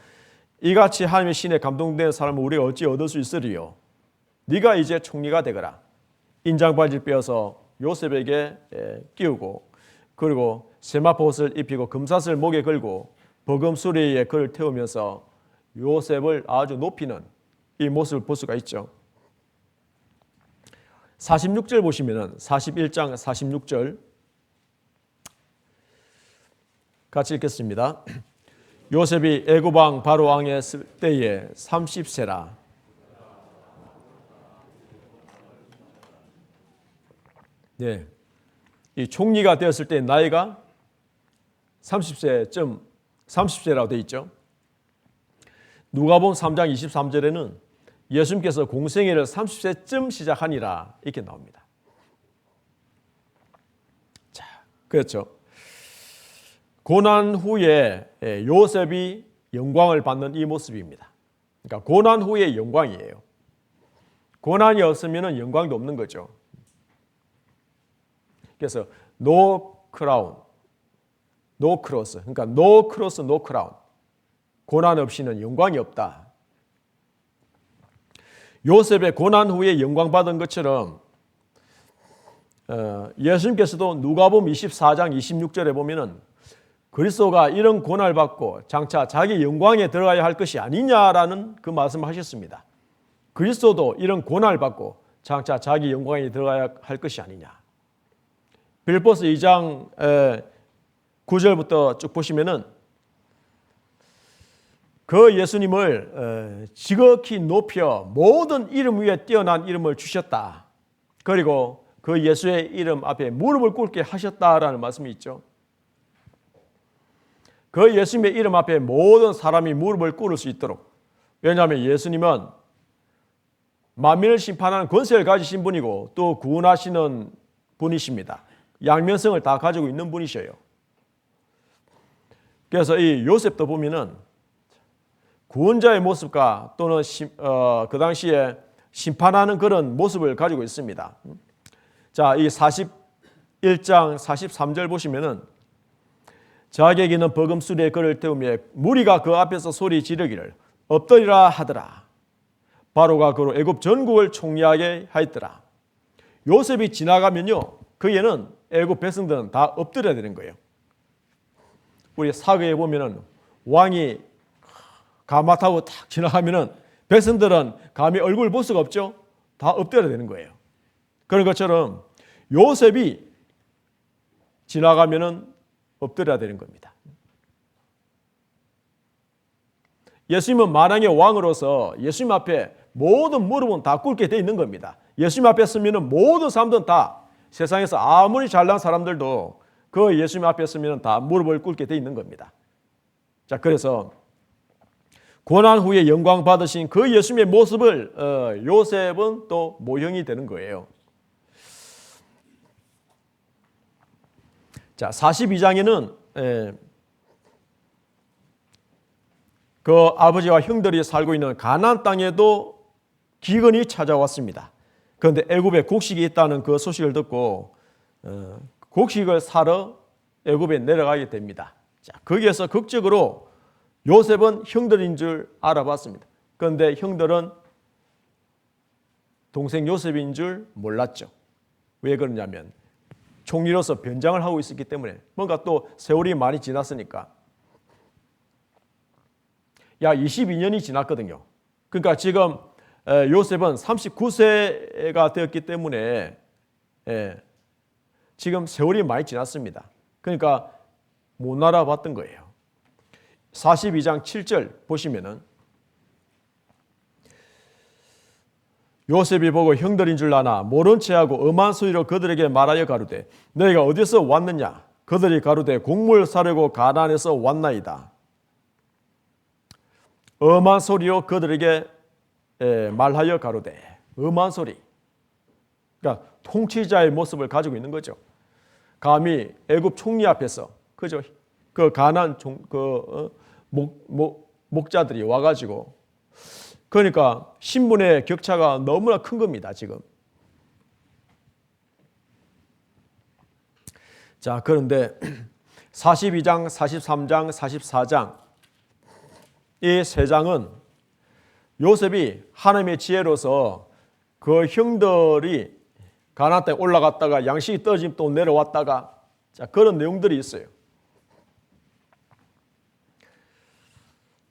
이같이 하나님의 신에 감동된 사람은 우리가 어찌 얻을 수 있으리요. 네가 이제 총리가 되거라. 인장바지를 빼어서 요셉에게 끼우고 그리고 세마포옷을 입히고 금사슬 목에 걸고 버금수레에 그를 태우면서 요셉을 아주 높이는 이 모습을 볼 수가 있죠. 46절 보시면은 41장 46절 같이 읽겠습니다. 요셉이 애굽 왕 바로 왕의 때에 30세라. 네, 이 총리가 되었을 때 나이가 30세라고 되어 있죠. 누가복음 3장 23절에는 예수님께서 공생애를 30세쯤 시작하니라 이렇게 나옵니다. 자, 그렇죠. 고난 후에 요셉이 영광을 받는 이 모습입니다. 그러니까 고난 후에 영광이에요. 고난이 없으면 영광도 없는 거죠. 그래서 no crown, no cross, 그러니까 no cross, no crown. 고난 없이는 영광이 없다. 요셉의 고난 후에 영광 받은 것처럼 예수님께서도 누가복음 24장 26절에 보면은 그리스도가 이런 고난을 받고 장차 자기 영광에 들어가야 할 것이 아니냐라는 그 말씀을 하셨습니다. 그리스도도 이런 고난을 받고 장차 자기 영광에 들어가야 할 것이 아니냐. 빌립보서 2장 9절부터 쭉 보시면은 그 예수님을 지극히 높여 모든 이름 위에 뛰어난 이름을 주셨다. 그리고 그 예수의 이름 앞에 무릎을 꿇게 하셨다라는 말씀이 있죠. 그 예수님의 이름 앞에 모든 사람이 무릎을 꿇을 수 있도록. 왜냐하면 예수님은 만민을 심판하는 권세를 가지신 분이고 또 구원하시는 분이십니다. 양면성을 다 가지고 있는 분이셔요. 그래서 이 요셉도 보면은 구원자의 모습과 또는 그 당시에 심판하는 그런 모습을 가지고 있습니다. 자, 이 41장 43절 보시면은 자기에게는 버금수레에 그를 태우며 무리가 그 앞에서 소리 지르기를 엎드리라 하더라. 바로가 그로 애굽 전국을 총리하게 하였더라. 요셉이 지나가면요, 그에는 애굽 백성들은 다 엎드려야 되는 거예요. 우리 사극에 보면은 왕이 가마 타고 탁 지나가면은 백성들은 감히 얼굴을 볼 수가 없죠. 다 엎드려야 되는 거예요. 그런 것처럼 요셉이 지나가면은 엎드려야 되는 겁니다. 예수님은 만왕의 왕으로서 예수님 앞에 모든 무릎은 다 꿇게 되어 있는 겁니다. 예수님 앞에 서면은 모든 사람들은 다 세상에서 아무리 잘난 사람들도 그 예수님 앞에 서면은 다 무릎을 꿇게 되어 있는 겁니다. 자, 그래서 고난 후에 영광 받으신 그 예수님의 모습을 요셉은 또 모형이 되는 거예요. 자, 42장에는 그 아버지와 형들이 살고 있는 가나안 땅에도 기근이 찾아왔습니다. 그런데 애굽에 곡식이 있다는 그 소식을 듣고 곡식을 사러 애굽에 내려가게 됩니다. 자, 거기에서 극적으로 요셉은 형들인 줄 알아봤습니다. 그런데 형들은 동생 요셉인 줄 몰랐죠. 왜 그러냐면 총리로서 변장을 하고 있었기 때문에 뭔가 또 세월이 많이 지났으니까. 야, 22년이 지났거든요. 그러니까 지금 요셉은 39세가 되었기 때문에 지금 세월이 많이 지났습니다. 그러니까 못 알아봤던 거예요. 42장 7절 보시면은 요셉이 보고 형들인 줄 아나 모른 체하고 엄한 소리로 그들에게 말하여 가로되 너희가 어디서 왔느냐? 그들이 가로되 곡물 사려고 가나안에서 왔나이다. 엄한 소리로 그들에게 말하여 가로되 엄한 소리. 그러니까 통치자의 모습을 가지고 있는 거죠. 감히 애굽 총리 앞에서 그죠? 그 가나안 목자들이 와가지고 그러니까 신분의 격차가 너무나 큰 겁니다, 지금. 자, 그런데 42장, 43장, 44장 이 세 장은 요셉이 하나님의 지혜로서 그 형들이 가나안 땅에 올라갔다가 양식이 떨어지면 또 내려왔다가 자, 그런 내용들이 있어요.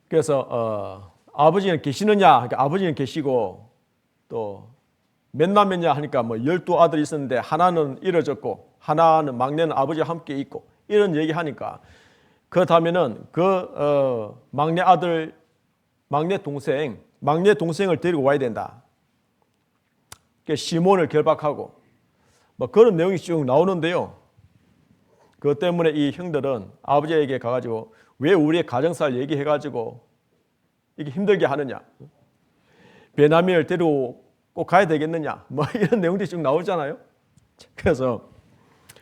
그래서 아버지는 계시느냐? 그러니까 아버지는 계시고 또 몇 남매냐 하니까 뭐 12아들이 있었는데 하나는 잃어졌고 하나는 막내는 아버지와 함께 있고 이런 얘기하니까 그렇다면은 그 막내 아들, 막내 동생을 데리고 와야 된다. 시몬을 결박하고 뭐 그런 내용이 쭉 나오는데요. 그것 때문에 이 형들은 아버지에게 가가지고 왜 우리의 가정사를 얘기해가지고 이게 힘들게 하느냐? 베냐민을 데리고 꼭 가야 되겠느냐? 뭐 이런 내용들이 쭉 나오잖아요. 그래서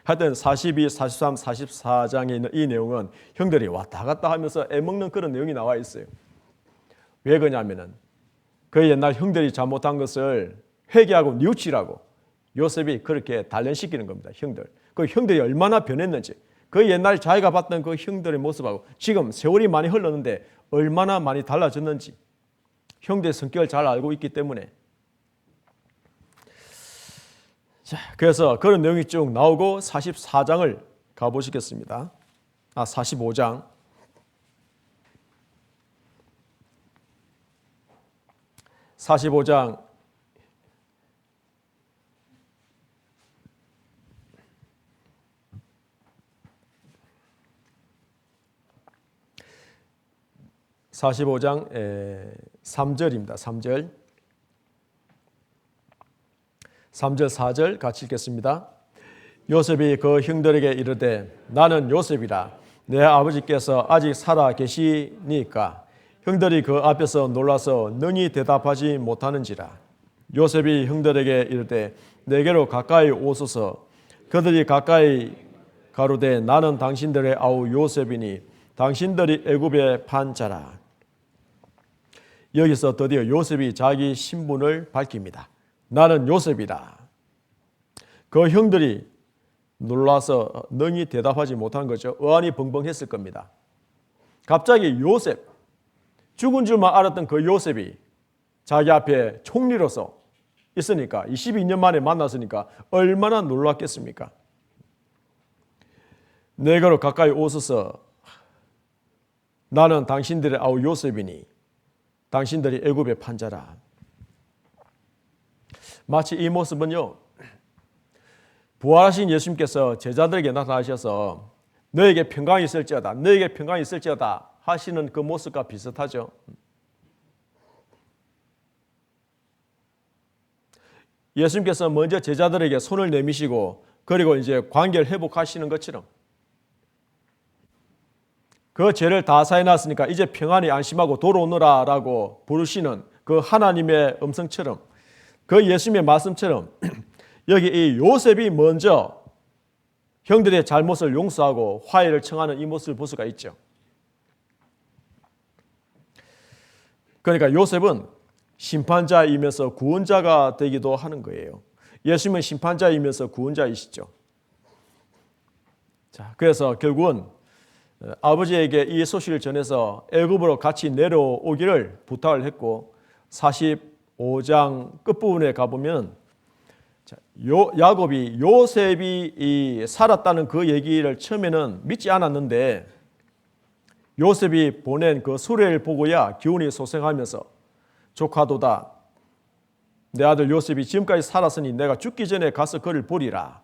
하여튼 42, 43, 44장에 있는 이 내용은 형들이 왔다 갔다 하면서 애먹는 그런 내용이 나와 있어요. 왜 그러냐면은 그 옛날 형들이 잘못한 것을 회개하고 뉘우치라고 요셉이 그렇게 단련시키는 겁니다. 형들. 그 형들이 얼마나 변했는지 그 옛날 자기가 봤던 그 형들의 모습하고 지금 세월이 많이 흘렀는데 얼마나 많이 달라졌는지 형들의 성격을 잘 알고 있기 때문에 자, 그래서 그런 내용이 쭉 나오고 44장을 가보시겠습니다. 45장. 45장 3절입니다. 3절. 3절 4절 같이 읽겠습니다. 요셉이 그 형들에게 이르되 나는 요셉이라 내 아버지께서 아직 살아 계시니까 형들이 그 앞에서 놀라서 능히 대답하지 못하는지라. 요셉이 형들에게 이르되 내게로 가까이 오소서. 그들이 가까이 가로되 나는 당신들의 아우 요셉이니 당신들이 애굽에 판 자라. 여기서 드디어 요셉이 자기 신분을 밝힙니다. 나는 요셉이다. 그 형들이 놀라서 능히 대답하지 못한 거죠. 어안이 벙벙했을 겁니다. 갑자기 요셉, 죽은 줄만 알았던 그 요셉이 자기 앞에 총리로서 있으니까 22년 만에 만났으니까 얼마나 놀랐겠습니까? 내게로 가까이 오소서. 나는 당신들의 아우 요셉이니 당신들이 애굽의 판자라. 마치 이 모습은요, 부활하신 예수님께서 제자들에게 나타나셔서 너에게 평강이 있을지어다, 너에게 평강이 있을지어다 하시는 그 모습과 비슷하죠. 예수님께서 먼저 제자들에게 손을 내미시고 그리고 이제 관계를 회복하시는 것처럼 그 죄를 다 사해놨으니까 이제 평안히 안심하고 돌아오너라라고 부르시는 그 하나님의 음성처럼 그 예수님의 말씀처럼 여기 이 요셉이 먼저 형들의 잘못을 용서하고 화해를 청하는 이 모습을 볼 수가 있죠. 그러니까 요셉은 심판자이면서 구원자가 되기도 하는 거예요. 예수님은 심판자이면서 구원자이시죠. 자, 그래서 결국은 아버지에게 이 소식을 전해서 애굽으로 같이 내려오기를 부탁을 했고 45장 끝부분에 가보면 야곱이 요셉이 살았다는 그 얘기를 처음에는 믿지 않았는데 요셉이 보낸 그 수레를 보고야 기운이 솟아가면서 조카도다 내 아들 요셉이 지금까지 살았으니 내가 죽기 전에 가서 그를 보리라.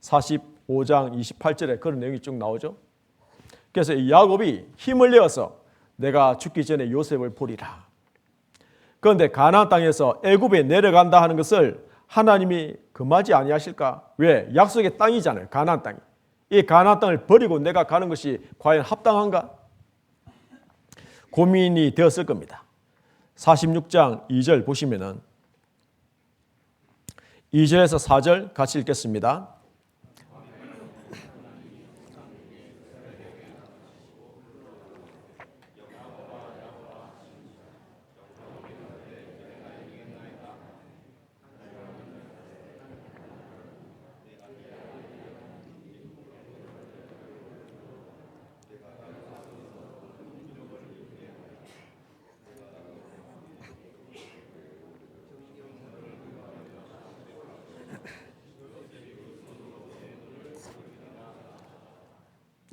45장 28절에 그런 내용이 쭉 나오죠. 그래서 이 야곱이 힘을 내어서 내가 죽기 전에 요셉을 보리라. 그런데 가나안 땅에서 애굽에 내려간다 하는 것을 하나님이 금하지 아니하실까? 왜? 약속의 땅이잖아요. 가나안 땅이. 이 가나안 땅을 버리고 내가 가는 것이 과연 합당한가? 고민이 되었을 겁니다. 46장 2절 보시면은 2절에서 4절 같이 읽겠습니다.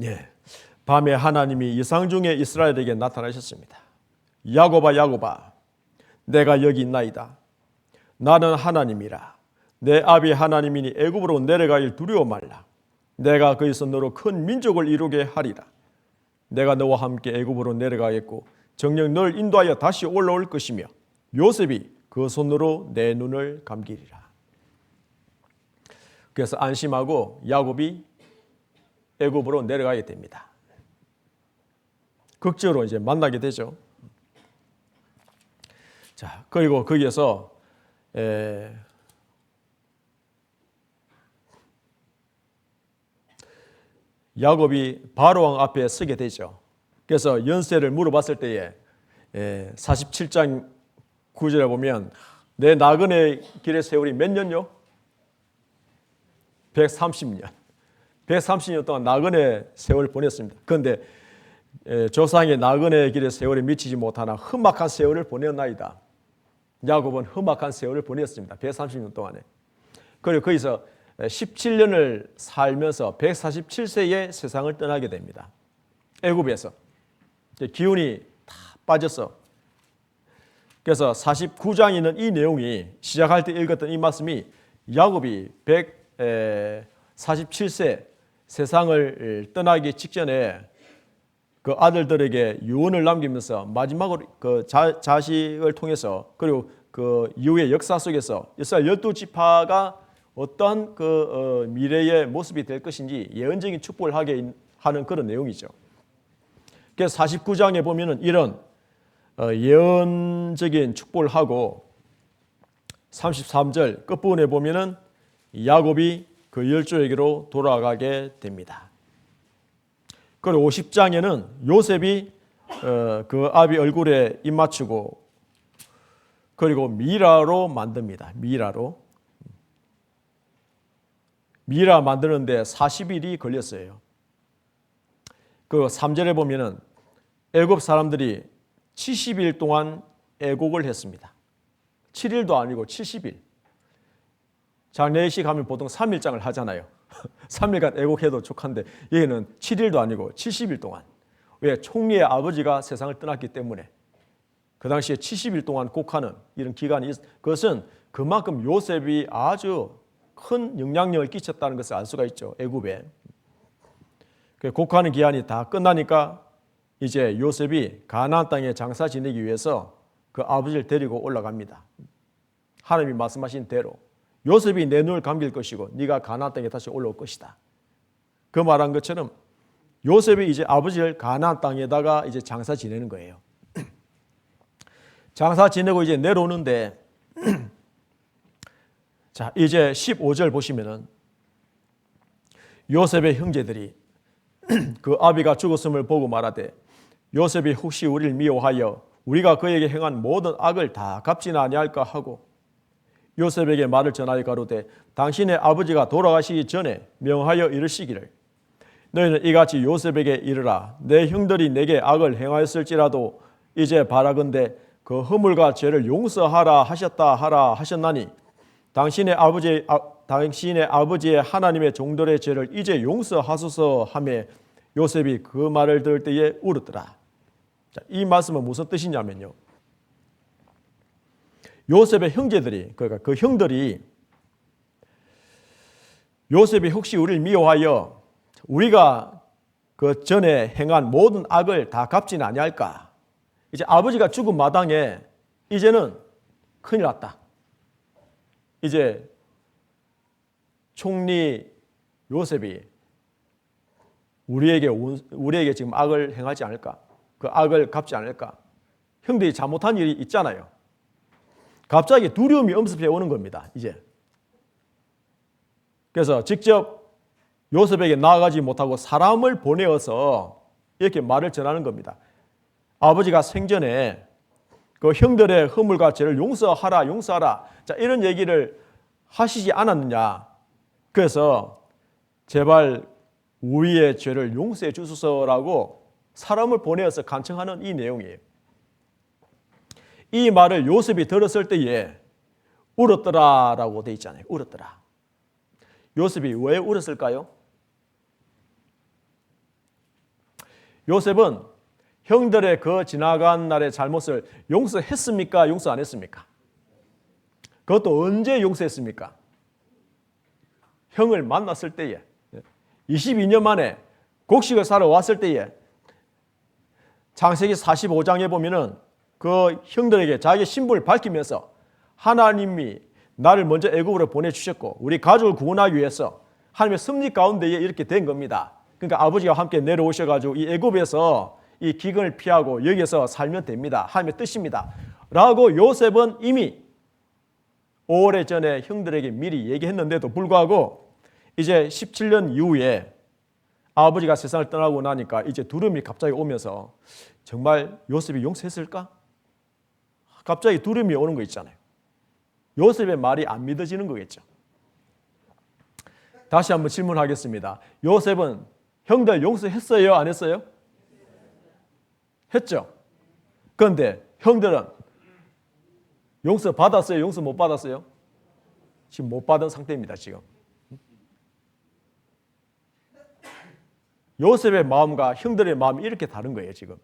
예. 밤에 하나님이 이상 중에 이스라엘에게 나타나셨습니다. 야곱아 야곱아 내가 여기 있나이다. 나는 하나님이라. 내 아비 하나님이니 애굽으로 내려가길 두려워 말라. 내가 거기서 너로 큰 민족을 이루게 하리라. 내가 너와 함께 애굽으로 내려가겠고 정녕 널 인도하여 다시 올라올 것이며 요셉이 그 손으로 내 눈을 감기리라. 그래서 안심하고 야곱이 애굽으로 내려가게 됩니다. 극적으로 이제 만나게 되죠. 자, 그리고 거기에서 야곱이 바로왕 앞에 서게 되죠. 그래서 연세를 물어봤을 때에 47장 9절에 보면 내 나그네 길의 세월이 몇 년요? 130년. 130년 동안 나그네 세월을 보냈습니다. 그런데 조상의 나그네 길의 세월에 미치지 못하나 험악한 세월을 보냈나이다. 야곱은 험악한 세월을 보냈습니다. 130년 동안에. 그리고 거기서 17년을 살면서 147세에 세상을 떠나게 됩니다. 애굽에서 기운이 다 빠져서. 그래서 49장에 있는 이 내용이 시작할 때 읽었던 이 말씀이 야곱이 147세 세상을 떠나기 직전에 그 아들들에게 유언을 남기면서 마지막으로 그 자식을 통해서 그리고 그 이후의 역사 속에서 이스라엘 12지파가 어떠한 그 미래의 모습이 될 것인지 예언적인 축복을 하게 하는 그런 내용이죠. 그래서 49장에 보면은 이런 예언적인 축복을 하고 33절 끝부분에 보면은 야곱이 그 열조에게로 돌아가게 됩니다. 그리고 50장에는 요셉이 그 아비 얼굴에 입 맞추고 그리고 미라로 만듭니다. 미라 만드는데 40일이 걸렸어요. 그 3절에 보면은 애굽 사람들이 70일 동안 애곡을 했습니다. 7일도 아니고 70일. 장례식 하면 보통 3일장을 하잖아요. 3일간 애곡해도 족한데 얘는 7일도 아니고 70일 동안. 왜? 총리의 아버지가 세상을 떠났기 때문에. 그 당시에 70일 동안 곡하는 이런 기간이 그것은 그만큼 요셉이 아주 큰 영향력을 끼쳤다는 것을 알 수가 있죠. 애굽에. 곡하는 기한이 다 끝나니까 이제 요셉이 가나안 땅에 장사 지내기 위해서 그 아버지를 데리고 올라갑니다. 하나님이 말씀하신 대로 요셉이 내 눈을 감길 것이고 네가 가나안 땅에 다시 올라올 것이다. 그 말한 것처럼 요셉이 이제 아버지를 가나안 땅에다가 이제 장사 지내는 거예요. 장사 지내고 이제 내려오는데 자, 이제 15절 보시면은 요셉의 형제들이 그 아비가 죽었음을 보고 말하되 요셉이 혹시 우리를 미워하여 우리가 그에게 행한 모든 악을 다 갚지는 아니할까 하고 요셉에게 말을 전하여 가로되 당신의 아버지가 돌아가시기 전에 명하여 이르시기를 너희는 이같이 요셉에게 이르라 내 형들이 내게 악을 행하였을지라도 이제 바라건대 그 허물과 죄를 용서하라 하셨다 하라 하셨나니 당신의 아버지의 하나님의 종들의 죄를 이제 용서하소서 하며 요셉이 그 말을 들을 때에 울었더라. 자, 이 말씀은 무슨 뜻이냐면요. 요셉의 형제들이 그러니까 그 형들이 요셉이 혹시 우리를 미워하여 우리가 그 전에 행한 모든 악을 다 갚지는 아니할까. 이제 아버지가 죽은 마당에 이제는 큰일 났다. 이제 총리 요셉이 우리에게 지금 악을 행하지 않을까? 그 악을 갚지 않을까? 형들이 잘못한 일이 있잖아요. 갑자기 두려움이 엄습해 오는 겁니다. 이제. 그래서 직접 요셉에게 나아가지 못하고 사람을 보내어서 이렇게 말을 전하는 겁니다. 아버지가 생전에 그 형들의 허물과 죄를 용서하라. 자, 이런 얘기를 하시지 않았느냐. 그래서 제발 우리의 죄를 용서해 주소서라고 사람을 보내어서 간청하는 이 내용이에요. 이 말을 요셉이 들었을 때에 울었더라라고 돼 있잖아요. 울었더라. 요셉이 왜 울었을까요? 요셉은 형들의 그 지나간 날의 잘못을 용서했습니까? 용서 안 했습니까? 그것도 언제 용서했습니까? 형을 만났을 때에, 22년 만에 곡식을 사러 왔을 때에, 창세기 45장에 보면은 그 형들에게 자기 신분을 밝히면서 하나님이 나를 먼저 애굽으로 보내주셨고 우리 가족을 구원하기 위해서 하나님의 섭리 가운데에 이렇게 된 겁니다. 그러니까 아버지가 함께 내려오셔가지고 이 애굽에서 이 기근을 피하고 여기서 살면 됩니다. 하나님의 뜻입니다. 라고 요셉은 이미 오래전에 형들에게 미리 얘기했는데도 불구하고 이제 17년 이후에 아버지가 세상을 떠나고 나니까 이제 두려움이 갑자기 오면서 정말 요셉이 용서했을까? 갑자기 두려움이 오는 거 있잖아요. 요셉의 말이 안 믿어지는 거겠죠. 다시 한번 질문하겠습니다. 요셉은 형들 용서했어요? 안 했어요? 했죠. 그런데 형들은 용서 받았어요? 용서 못 받았어요? 지금 못 받은 상태입니다. 지금. 요셉의 마음과 형들의 마음이 이렇게 다른 거예요. 지금.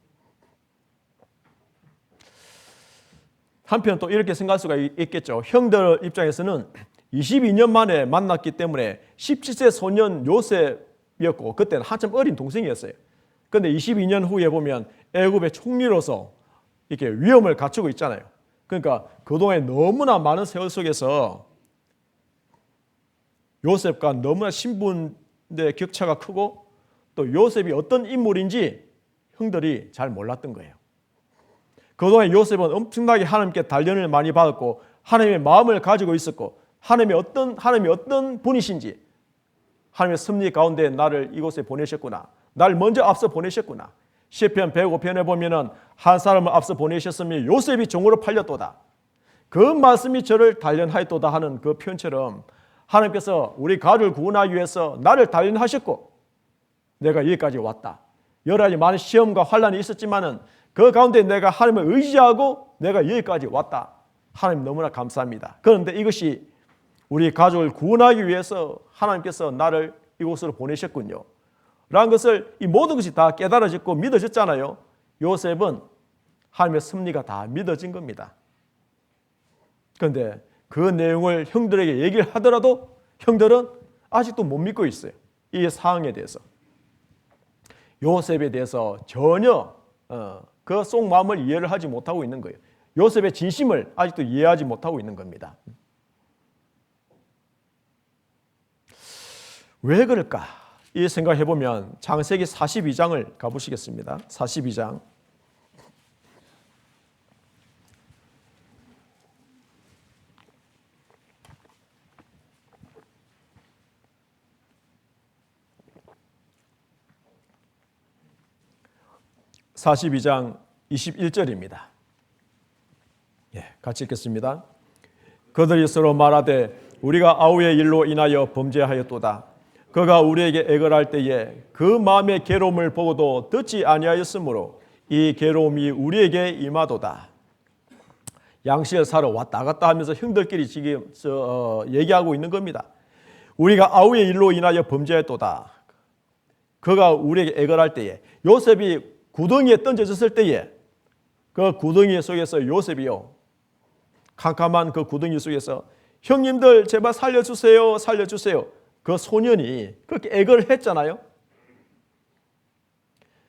한편 또 이렇게 생각할 수가 있겠죠. 형들 입장에서는 22년 만에 만났기 때문에 17세 소년 요셉이었고 그때는 한참 어린 동생이었어요. 그런데 22년 후에 보면 애굽의 총리로서 이렇게 위엄을 갖추고 있잖아요. 그러니까 그동안 너무나 많은 세월 속에서 요셉과 너무나 신분의 격차가 크고 또 요셉이 어떤 인물인지 형들이 잘 몰랐던 거예요. 그동안 요셉은 엄청나게 하나님께 단련을 많이 받았고 하나님의 마음을 가지고 있었고 하나님이 어떤 분이신지 하나님의 섭리 가운데 나를 이곳에 보내셨구나. 나를 먼저 앞서 보내셨구나. 시편 105편에 보면은 한 사람을 앞서 보내셨으면 요셉이 종으로 팔렸도다. 그 말씀이 저를 단련하였도다 하는 그 표현처럼 하나님께서 우리 가족을 구원하기 위해서 나를 단련하셨고 내가 여기까지 왔다. 여러 가지 많은 시험과 환난이 있었지만은 그 가운데 내가 하나님을 의지하고 내가 여기까지 왔다. 하나님 너무나 감사합니다. 그런데 이것이 우리 가족을 구원하기 위해서 하나님께서 나를 이곳으로 보내셨군요. 라는 것을 이 모든 것이 다 깨달아졌고 믿어졌잖아요. 요셉은 하나님의 섭리가 다 믿어진 겁니다. 그런데 그 내용을 형들에게 얘기를 하더라도 형들은 아직도 못 믿고 있어요. 이 상황에 대해서. 요셉에 대해서 전혀 그 속마음을 이해를 하지 못하고 있는 거예요. 요셉의 진심을 아직도 이해하지 못하고 있는 겁니다. 왜 그럴까? 이 생각해보면 창세기 42장을 가보시겠습니다. 42장. (42장) 21절입니다. 같이 읽겠습니다. 그들이 서로 말하되 우리가 아우의 일로 인하여 범죄하였도다. 그가 우리에게 애걸할 때에 그 마음의 괴로움을 보고도 듣지 아니하였으므로 이 괴로움이 우리에게 임하도다. 양식을 사러 왔다 갔다 하면서 형들끼리 지금 얘기하고 있는 겁니다. 우리가 아우의 일로 인하여 범죄했도다. 그가 우리에게 애걸할 때에 요셉이 구덩이에 던져졌을 때에 그 구덩이 속에서 요셉이요 캄캄한 그 구덩이 속에서 형님들 제발 살려주세요 살려주세요. 그 소년이 그렇게 애걸 했잖아요.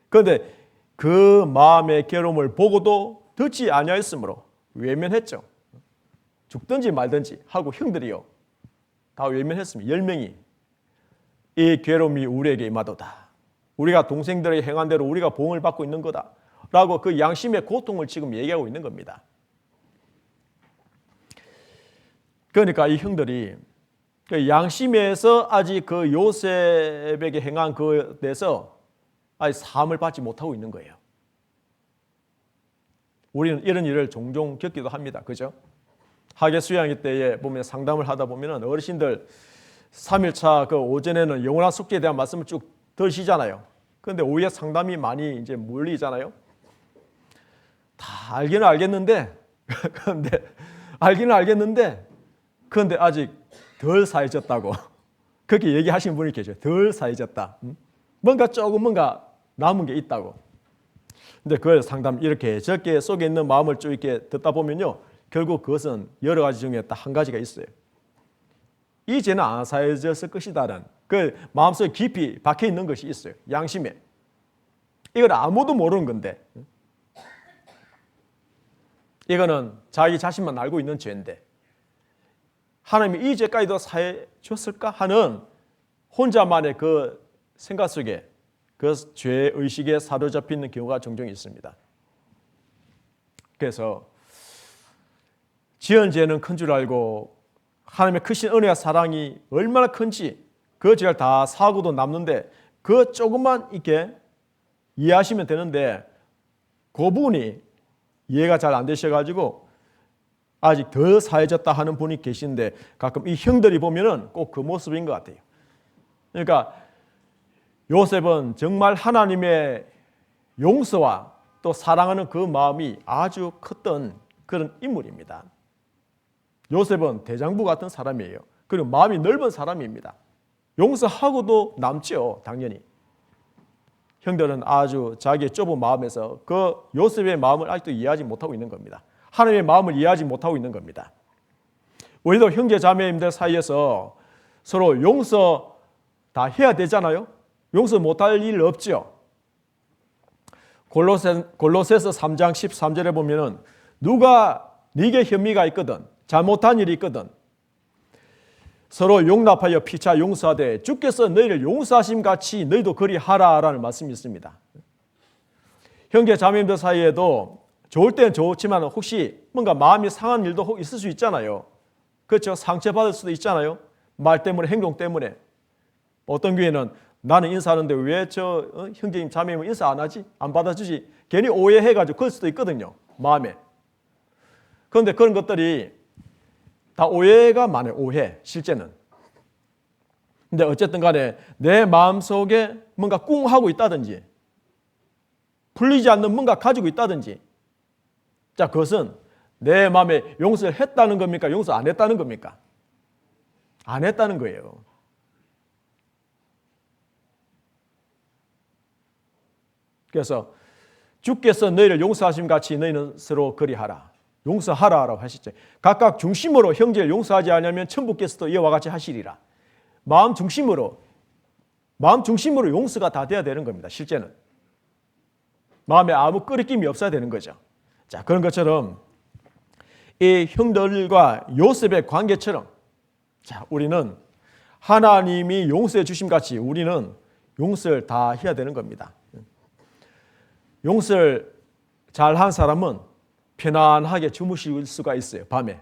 그런데 그 마음의 괴로움을 보고도 듣지 아니하였으므로 외면했죠. 죽든지 말든지 하고 형들이요 다 외면했습니다. 10명이 이 괴로움이 우리에게 임하도다. 우리가 동생들의 행한 대로 우리가 보응을 받고 있는 거다 라고 그 양심의 고통을 지금 얘기하고 있는 겁니다. 그러니까 이 형들이 그 양심에서 아직 그 요셉에게 행한 그에 대해서 아직 사함을 받지 못하고 있는 거예요. 우리는 이런 일을 종종 겪기도 합니다. 그죠? 학예 수양회 때에 보면 상담을 하다 보면 어르신들 3일차 그 오전에는 영원한 속죄에 대한 말씀을 쭉 들으시잖아요. 그런데 오후에 상담이 많이 이제 몰리잖아요. 다 알기는 알겠는데, 그런데 아직 덜 사해졌다고 그렇게 얘기하시는 분이 계셔요. 덜 사해졌다. 뭔가 남은 게 있다고. 근데 그걸 상담 이렇게 저렇게 속에 있는 마음을 쭉 이렇게 듣다 보면요, 결국 그것은 여러 가지 중에 딱 한 가지가 있어요. 이 죄는 안 사해졌을 것이다라는 그 마음속에 깊이 박혀 있는 것이 있어요. 양심에. 이건 아무도 모르는 건데, 이거는 자기 자신만 알고 있는 죄인데 하나님이 이 죄까지도 사해 줬을까 하는 혼자만의 그 생각 속에 그 죄의식에 사로잡히는 경우가 종종 있습니다. 그래서 지은 죄는 큰 줄 알고 하나님의 크신 은혜와 사랑이 얼마나 큰지 그 죄를 다 사고도 남는데 그 조금만 이렇게 이해하시면 되는데 그 부분이 이해가 잘 안 되셔가지고 아직 더 사해졌다 하는 분이 계신데 가끔 이 형들이 보면은 꼭 그 모습인 것 같아요. 그러니까 요셉은 정말 하나님의 용서와 또 사랑하는 그 마음이 아주 컸던 그런 인물입니다. 요셉은 대장부 같은 사람이에요. 그리고 마음이 넓은 사람입니다. 용서하고도 남죠, 당연히. 형들은 아주 자기의 좁은 마음에서 그 요셉의 마음을 아직도 이해하지 못하고 있는 겁니다. 하나님의 마음을 이해하지 못하고 있는 겁니다. 우리도 형제 자매님들 사이에서 서로 용서 다 해야 되잖아요. 용서 못할 일 없죠. 골로새서 3장 13절에 보면은 누가 네게 혐의가 있거든 잘못한 일이 있거든 서로 용납하여 피차 용서하되 주께서 너희를 용서하심 같이 너희도 그리 하라라는 말씀이 있습니다. 형제 자매님들 사이에도 좋을 때는 좋지만 혹시 뭔가 마음이 상한 일도 있을 수 있잖아요. 그렇죠? 상처받을 수도 있잖아요. 말 때문에 행동 때문에. 어떤 교회는 나는 인사하는데 왜 저 형제님 자매님 인사 안 하지? 안 받아주지? 괜히 오해해가지고 그럴 수도 있거든요. 마음에. 그런데 그런 것들이 다 오해가 많아요. 오해, 실제는. 근데 어쨌든 간에 내 마음속에 뭔가 꿍하고 있다든지 풀리지 않는 뭔가 가지고 있다든지 자, 그것은 내 마음에 용서를 했다는 겁니까? 용서 안 했다는 겁니까? 안 했다는 거예요. 그래서 주께서 너희를 용서하심 같이 너희는 서로 그리하라. 용서하라라고 하시죠. 각각 중심으로 형제를 용서하지 않으면 천부께서도 이와 같이 하시리라. 마음 중심으로 용서가 다 돼야 되는 겁니다. 실제는. 마음에 아무 끄리낌이 없어야 되는 거죠. 자, 그런 것처럼 이 형들과 요셉의 관계처럼 자, 우리는 하나님이 용서해 주심 같이 우리는 용서를 다 해야 되는 겁니다. 용서를 잘한 사람은 편안하게 주무실 수가 있어요. 밤에.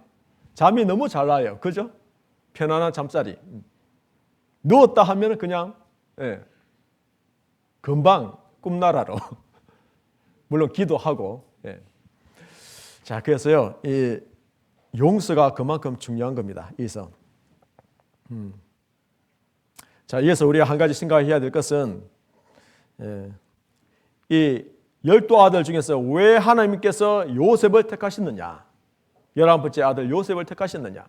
잠이 너무 잘 나요. 그죠? 편안한 잠자리. 누웠다 하면 그냥 금방 꿈나라로. 물론 기도하고. 자, 그래서요. 이 용서가 그만큼 중요한 겁니다. 이어서. 자, 이어서 우리가 한 가지 생각해야 될 것은 이 12아들 중에서 왜 하나님께서 요셉을 택하셨느냐? 11번째 아들 요셉을 택하셨느냐?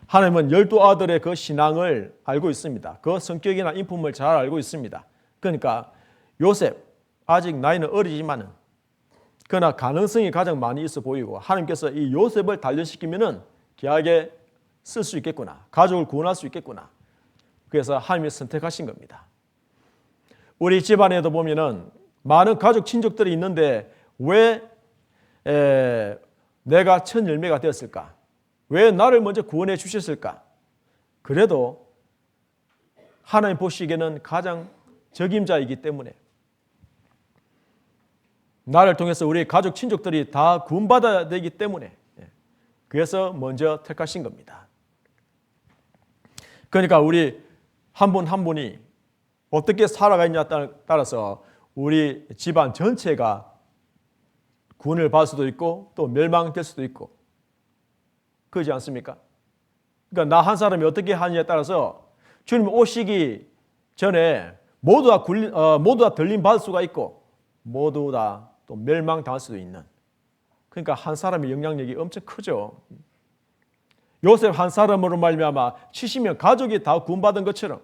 하나님은 12아들의 그 신앙을 알고 있습니다. 그 성격이나 인품을 잘 알고 있습니다. 그러니까 요셉, 아직 나이는 어리지만은 그러나 가능성이 가장 많이 있어 보이고 하나님께서 이 요셉을 단련시키면은 귀하게 쓸 수 있겠구나. 가족을 구원할 수 있겠구나. 그래서 하나님이 선택하신 겁니다. 우리 집안에도 보면은 많은 가족 친족들이 있는데 왜 내가 첫 열매가 되었을까? 왜 나를 먼저 구원해 주셨을까? 그래도 하나님 보시기에는 가장 적임자이기 때문에 나를 통해서 우리 가족 친족들이 다 구원받아야 되기 때문에 그래서 먼저 택하신 겁니다. 그러니까 우리 한 분 한 분이 어떻게 살아가느냐에 따라서 우리 집안 전체가 구원을 받을 수도 있고 또 멸망될 수도 있고 그러지 않습니까? 그러니까 나 한 사람이 어떻게 하느냐에 따라서 주님 오시기 전에 모두 다 들림 받을 수가 있고 모두 다 또 멸망당할 수도 있는 그러니까 한 사람의 영향력이 엄청 크죠. 요셉 한 사람으로 말미암아 70명 가족이 다 구원받은 것처럼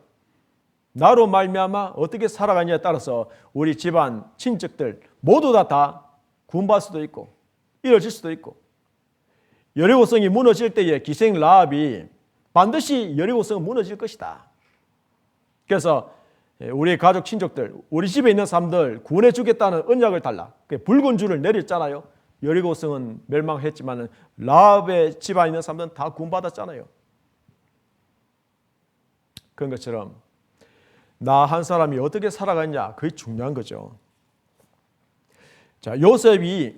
나로 말미암아 어떻게 살아가냐에 따라서 우리 집안 친척들 모두 다 구원받을 수도 있고 이뤄질 수도 있고, 여리고성이 무너질 때에 기생 라합이 반드시 여리고성은 무너질 것이다. 그래서 우리 가족 친족들, 우리 집에 있는 사람들 구원해 주겠다는 언약을 달라. 붉은 줄을 내렸잖아요. 여리고성은 멸망했지만 라합의 집안에 있는 사람들은 다 구원받았잖아요. 그런 것처럼 나 한 사람이 어떻게 살아가냐, 그게 중요한 거죠. 자, 요셉이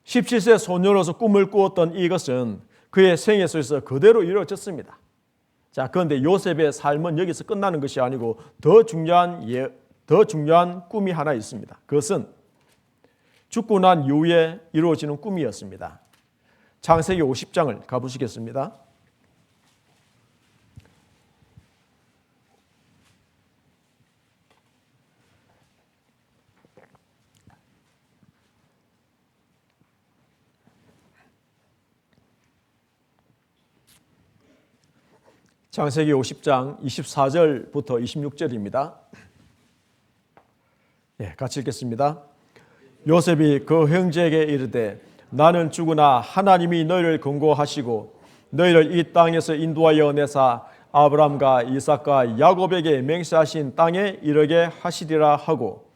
17세 소녀로서 꿈을 꾸었던 이것은 그의 생애 속에서 그대로 이루어졌습니다. 자, 그런데 요셉의 삶은 여기서 끝나는 것이 아니고 더 중요한 꿈이 하나 있습니다. 그것은 죽고 난 이후에 이루어지는 꿈이었습니다. 창세기 50장을 가보시겠습니다. 창세기 50장 24절부터 26절입니다. 같이 읽겠습니다. 요셉이 그 형제에게 이르되 나는 죽으나 하나님이 너희를 권고하시고 너희를 이 땅에서 인도하여 내사 아브람과 이삭과 야곱에게 맹세하신 땅에 이르게 하시리라 하고,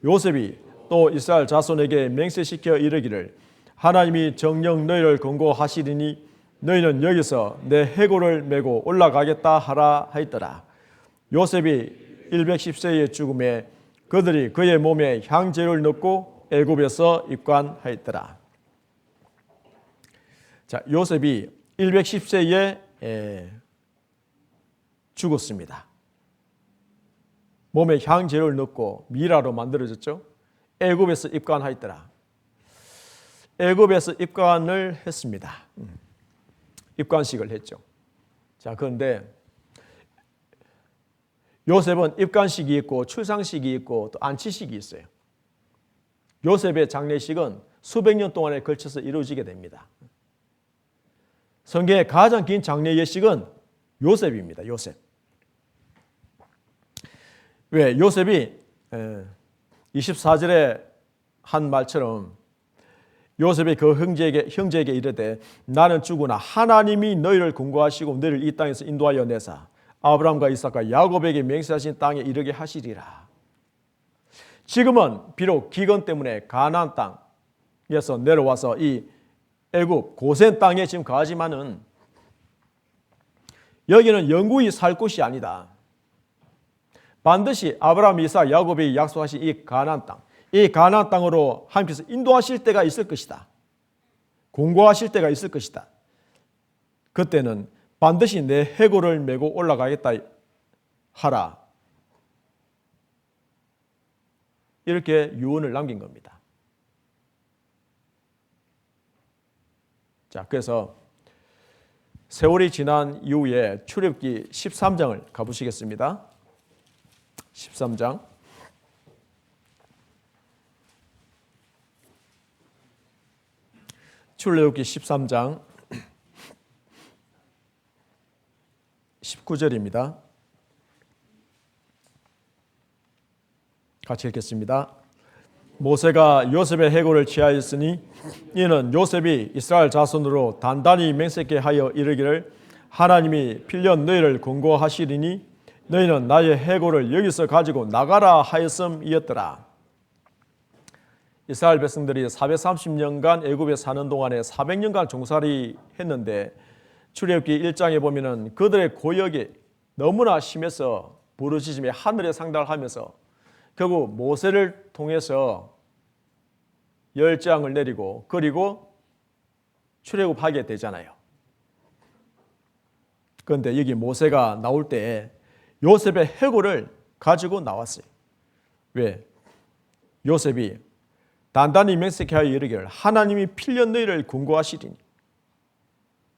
요셉이 또 이스라엘 자손에게 맹세시켜 이르기를 하나님이 정녕 너희를 권고하시리니 너희는 여기서 내 해골을 메고 올라가겠다 하라 하였더라. 요셉이 110세의 죽음에 그들이 그의 몸에 향재를 넣고 애굽에서 입관하였더라. 자, 요셉이 110세에 죽었습니다. 몸에 향재를 넣고 미라로 만들어졌죠. 애굽에서 입관하였더라. 애굽에서 입관을 했습니다. 입관식을 했죠. 자, 그런데 요셉은 입관식이 있고 출상식이 있고 또 안치식이 있어요. 요셉의 장례식은 수백 년 동안에 걸쳐서 이루어지게 됩니다. 성경의 가장 긴 장례 예식은 요셉입니다. 요셉. 왜? 요셉이 24절에 한 말처럼 요셉이 그 형제에게 이르되 나는 죽으나 하나님이 너희를 권고하시고 너희를 이 땅에서 인도하여 내사 아브람과 이삭과 야곱에게 맹세하신 땅에 이르게 하시리라. 지금은 비록 기근 때문에 가나안 땅에서 내려와서 이 애굽 고센 땅에 지금 거하지만은 여기는 영구히 살 곳이 아니다. 반드시 아브라함, 이삭, 야곱이 약속하신 이 가나안 땅, 이 가나안 땅으로 하나님께서 인도하실 때가 있을 것이다. 공고하실 때가 있을 것이다. 그때는 반드시 내 해골을 메고 올라가겠다 하라. 이렇게 유언을 남긴 겁니다. 자, 그래서 세월이 지난 이후에 출애굽기 13장을 가보시겠습니다. 13장. 출애굽기 13장 19절입니다. 같이 읽겠습니다. 모세가 요셉의 해골을 취하였으니 이는 요셉이 이스라엘 자손으로 단단히 맹세케 하여 이르기를 하나님이 필연 너희를 권고하시리니 너희는 나의 해골을 여기서 가지고 나가라 하였음이었더라. 이스라엘 백성들이 430년간 애굽에 사는 동안에 400년간 종살이 했는데 출애굽기 1장에 보면은 그들의 고역이 너무나 심해서 부르짖음이 하늘에 상달하면서 결국 모세를 통해서 열장을 내리고 그리고 출애굽하게 되잖아요. 그런데 여기 모세가 나올 때 요셉의 해골을 가지고 나왔어요. 왜? 요셉이 단단히 맹세하여 이르기를 하나님이 필연 너희를 권고하시리니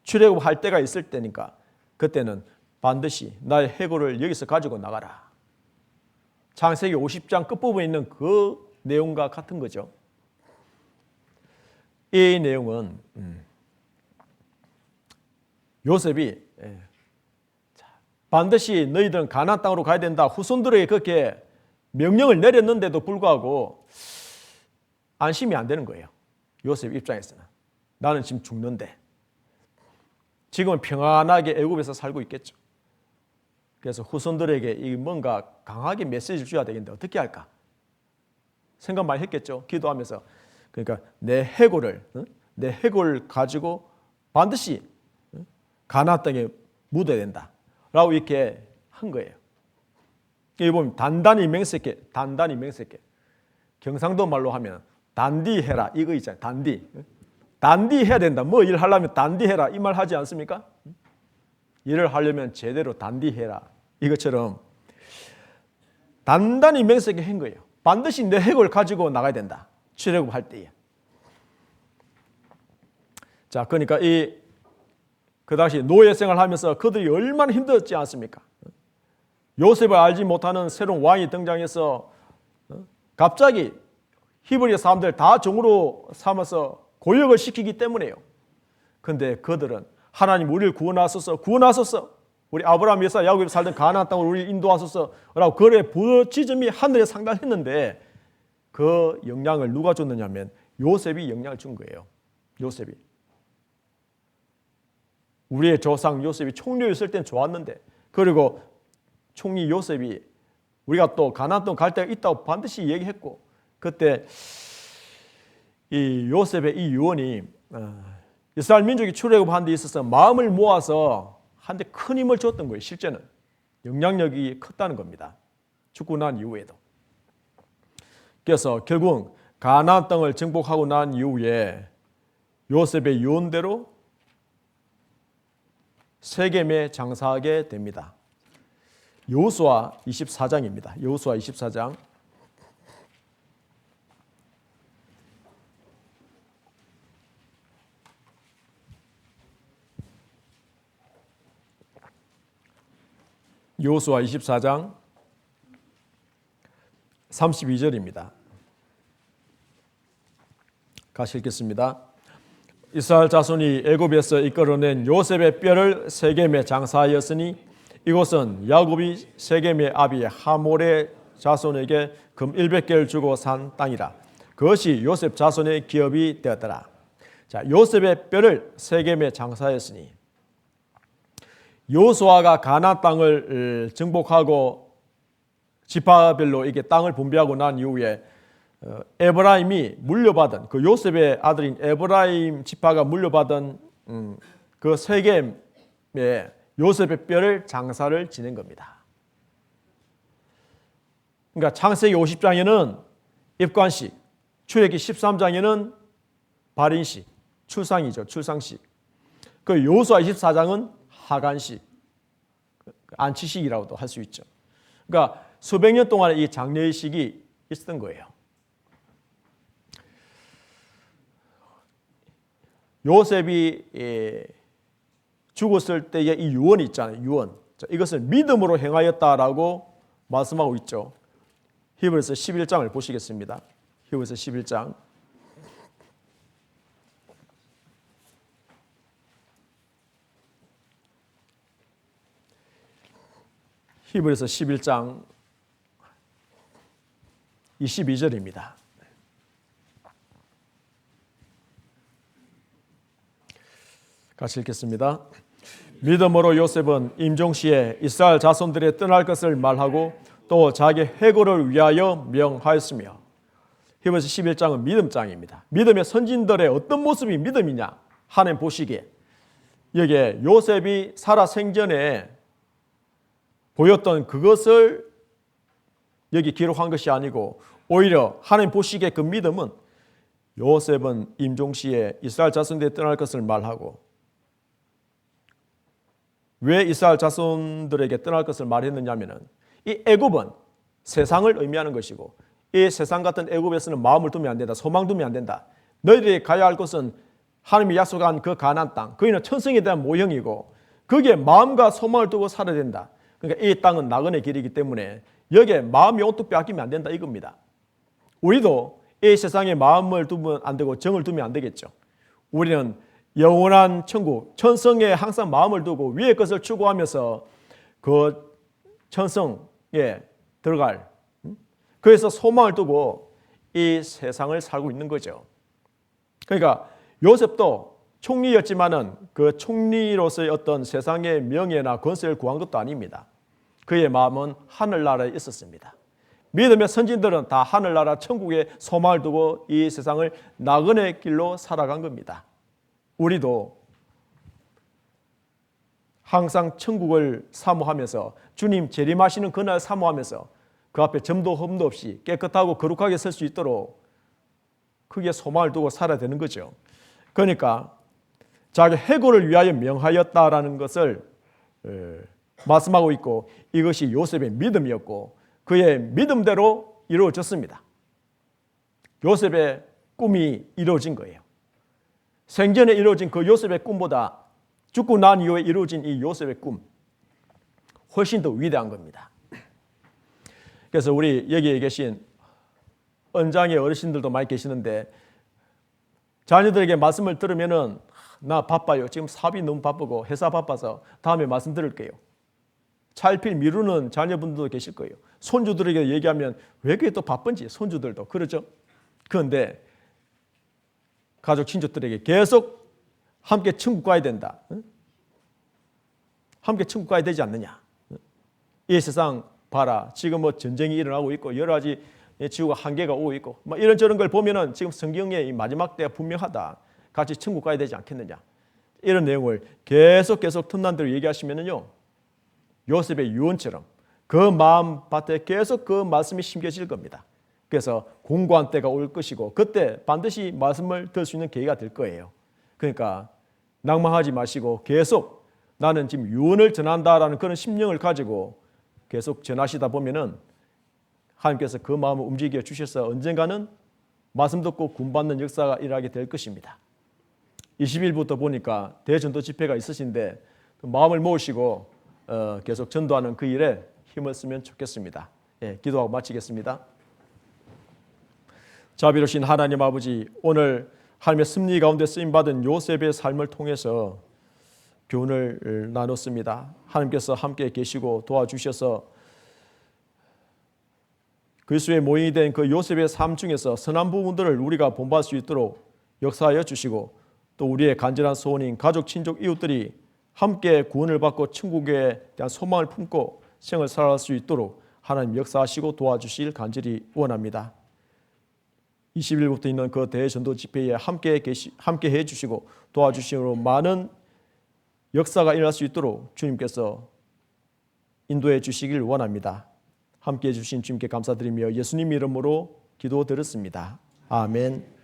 출애굽할 때가 있을 때니까 그때는 반드시 나의 해골을 여기서 가지고 나가라. 창세기 50장 끝부분에 있는 그 내용과 같은 거죠. 이 내용은 요셉이 반드시 너희들은 가나안 땅으로 가야 된다. 후손들에게 그렇게 명령을 내렸는데도 불구하고 안심이 안 되는 거예요. 요셉 입장에서는. 나는 지금 죽는데. 지금은 평안하게 애굽에서 살고 있겠죠. 그래서 후손들에게 이 뭔가 강하게 메시지를 줘야 되겠는데 어떻게 할까? 생각 많이 했겠죠. 기도하면서. 그러니까 내 해골을 가지고 반드시 가나안 땅에 묻어야 된다라고 이렇게 한 거예요. 여기 보면 단단히 맹세케. 경상도 말로 하면 단디해라 이거 있잖아요. 단디해야 된다. 뭐 일을 하려면 단디해라 이 말 하지 않습니까? 일을 하려면 제대로 단디해라 이것처럼 단단히 맹세케 한 거예요. 반드시 내 핵을 가지고 나가야 된다. 출애굽할 때에. 자, 그러니까 그 당시 노예 생활하면서 그들이 얼마나 힘들었지 않습니까? 요셉을 알지 못하는 새로운 왕이 등장해서 갑자기 히브리 사람들 다 종으로 삼아서 고역을 시키기 때문에요. 그런데 그들은 하나님 우리를 구원하소서 우리 아브라함, 이삭, 야곱이 살던 가나안 땅으로 우리를 인도하소서라고 그의 부르짖음이 하늘에 상달했는데 그 영향을 누가 줬느냐면 요셉이 영향을 준 거예요. 요셉이. 우리의 조상 요셉이 총리였을 땐 좋았는데 그리고 총리 요셉이 우리가 또 가나안 땅 갈 때가 있다고 반드시 얘기했고 그때 이 요셉의 이 유언이 이스라엘 민족이 출애굽한 데 있어서 마음을 모아서 한데 큰 힘을 줬던 거예요. 실제는 영향력이 컸다는 겁니다. 죽고 난 이후에도. 그래서 결국 가나안 땅을 정복하고 난 이후에 요셉의 유언대로 세겜에 장사하게 됩니다. 여호수아 24장입니다. 여호수아 24장. 여호수아 24장 32절입니다. 같이 읽겠습니다. 이스라엘 자손이 애굽에서 이끌어낸 요셉의 뼈를 세겜에 장사하였으니 이곳은 야곱이 세겜의 아비 하몰의 자손에게 금 100개를 주고 산 땅이라. 그것이 요셉 자손의 기업이 되었더라. 자, 요셉의 뼈를 세겜에 장사하였으니 여호수아가 가나안 땅을 정복하고 지파별로 이게 땅을 분배하고 난 이후에 에브라임이 물려받은 그 요셉의 아들인 에브라임 지파가 물려받은 그 세겜에 요셉의 뼈를 장사를 지낸 겁니다. 그러니까 창세기 50장에는 입관식, 출애굽기 13장에는 발인식, 출상이죠. 출상식. 그 여호수아 24장은 하간식, 안치식이라고도 할 수 있죠. 그러니까 수백 년 동안 이 장례식이 있었던 거예요. 요셉이 죽었을 때의 이 유언이 있잖아요. 유언. 이것을 믿음으로 행하였다라고 말씀하고 있죠. 히브리서 11장을 보시겠습니다. 히브리서 11장. 히브리서 11장 22절입니다. 같이 읽겠습니다. 믿음으로 요셉은 임종시에 이스라엘 자손들의 떠날 것을 말하고 또 자기 해고를 위하여 명하였으며 히브리서 11장은 믿음장입니다. 믿음의 선진들의 어떤 모습이 믿음이냐 하나님 보시기에 여기에 요셉이 살아 생전에 보였던 그것을 여기 기록한 것이 아니고 오히려 하나님 보시기에 그 믿음은 요셉은 임종시에 이스라엘 자손들이 떠날 것을 말하고 왜 이스라엘 자손들에게 떠날 것을 말했느냐면은 이 애굽은 세상을 의미하는 것이고 이 세상 같은 애굽에서는 마음을 두면 안 된다. 소망 두면 안 된다. 너희들이 가야 할 것은 하나님이 약속한 그 가나안 땅. 거기는 천성에 대한 모형이고 거기에 마음과 소망을 두고 살아야 된다. 그러니까 이 땅은 나그네 길이기 때문에 여기에 마음이 온통 빼앗기면 안 된다 이겁니다. 우리도 이 세상에 마음을 두면 안 되고 정을 두면 안 되겠죠. 우리는 영원한 천국, 천성에 항상 마음을 두고 위의 것을 추구하면서 그 천성에 들어갈, 그래서 소망을 두고 이 세상을 살고 있는 거죠. 그러니까 요셉도 총리였지만은 그 총리로서의 어떤 세상의 명예나 권세를 구한 것도 아닙니다. 그의 마음은 하늘나라에 있었습니다. 믿음의 선진들은 다 하늘나라 천국에 소망을 두고 이 세상을 나그네 길로 살아간 겁니다. 우리도 항상 천국을 사모하면서 주님 재림하시는 그날 사모하면서 그 앞에 점도 흠도 없이 깨끗하고 거룩하게 설 수 있도록 크게 소망을 두고 살아야 되는 거죠. 그러니까 자기 해고를 위하여 명하였다라는 것을 말씀하고 있고, 이것이 요셉의 믿음이었고 그의 믿음대로 이루어졌습니다. 요셉의 꿈이 이루어진 거예요. 생전에 이루어진 그 요셉의 꿈보다 죽고 난 이후에 이루어진 이 요셉의 꿈, 훨씬 더 위대한 겁니다. 그래서 우리 여기에 계신 은장의 어르신들도 많이 계시는데, 자녀들에게 말씀을 들으면은 나 바빠요. 지금 사업이 너무 바쁘고 회사 바빠서 다음에 말씀 드릴게요. 차일피일 미루는 자녀분들도 계실 거예요. 손주들에게 얘기하면 왜 그게 또 바쁜지, 손주들도 그렇죠. 그런데 가족 친척들에게 계속 함께 천국 가야 된다. 함께 천국 가야 되지 않느냐. 이 세상 봐라. 지금 뭐 전쟁이 일어나고 있고 여러 가지 지구가 한계가 오고 있고 뭐 이런저런 걸 보면은 지금 성경의 이 마지막 때가 분명하다. 같이 천국 가야 되지 않겠느냐. 이런 내용을 계속 틈난 대로 얘기하시면은요, 요셉의 유언처럼 그 마음 밭에 계속 그 말씀이 심겨질 겁니다. 그래서 공고한 때가 올 것이고 그때 반드시 말씀을 들을 수 있는 계기가 될 거예요. 그러니까 낭망하지 마시고 계속 나는 지금 유언을 전한다라는 그런 심령을 가지고 계속 전하시다 보면은 하나님께서 그 마음을 움직여 주셔서 언젠가는 말씀 듣고 구원받는 역사가 일어나게 될 것입니다. 20일부터 보니까 대전도 집회가 있으신데 마음을 모으시고 계속 전도하는 그 일에 힘을 쓰면 좋겠습니다. 예, 기도하고 마치겠습니다. 자비로우신 하나님 아버지, 오늘 하나님의 섭리 가운데 쓰임받은 요셉의 삶을 통해서 교훈을 나눴습니다. 하나님께서 함께 계시고 도와주셔서 그리스도의 모형이 된 그 요셉의 삶 중에서 선한 부분들을 우리가 본받을 수 있도록 역사하여 주시고, 또 우리의 간절한 소원인 가족, 친족, 이웃들이 함께 구원을 받고 천국에 대한 소망을 품고 생을 살아갈 수 있도록 하나님 역사하시고 도와주실 간절히 원합니다. 20일부터 있는 그 대전도 집회에 함께 해주시고 도와주시므로 많은 역사가 일어날 수 있도록 주님께서 인도해 주시길 원합니다. 함께해 주신 주님께 감사드리며 예수님 이름으로 기도드렸습니다. 아멘.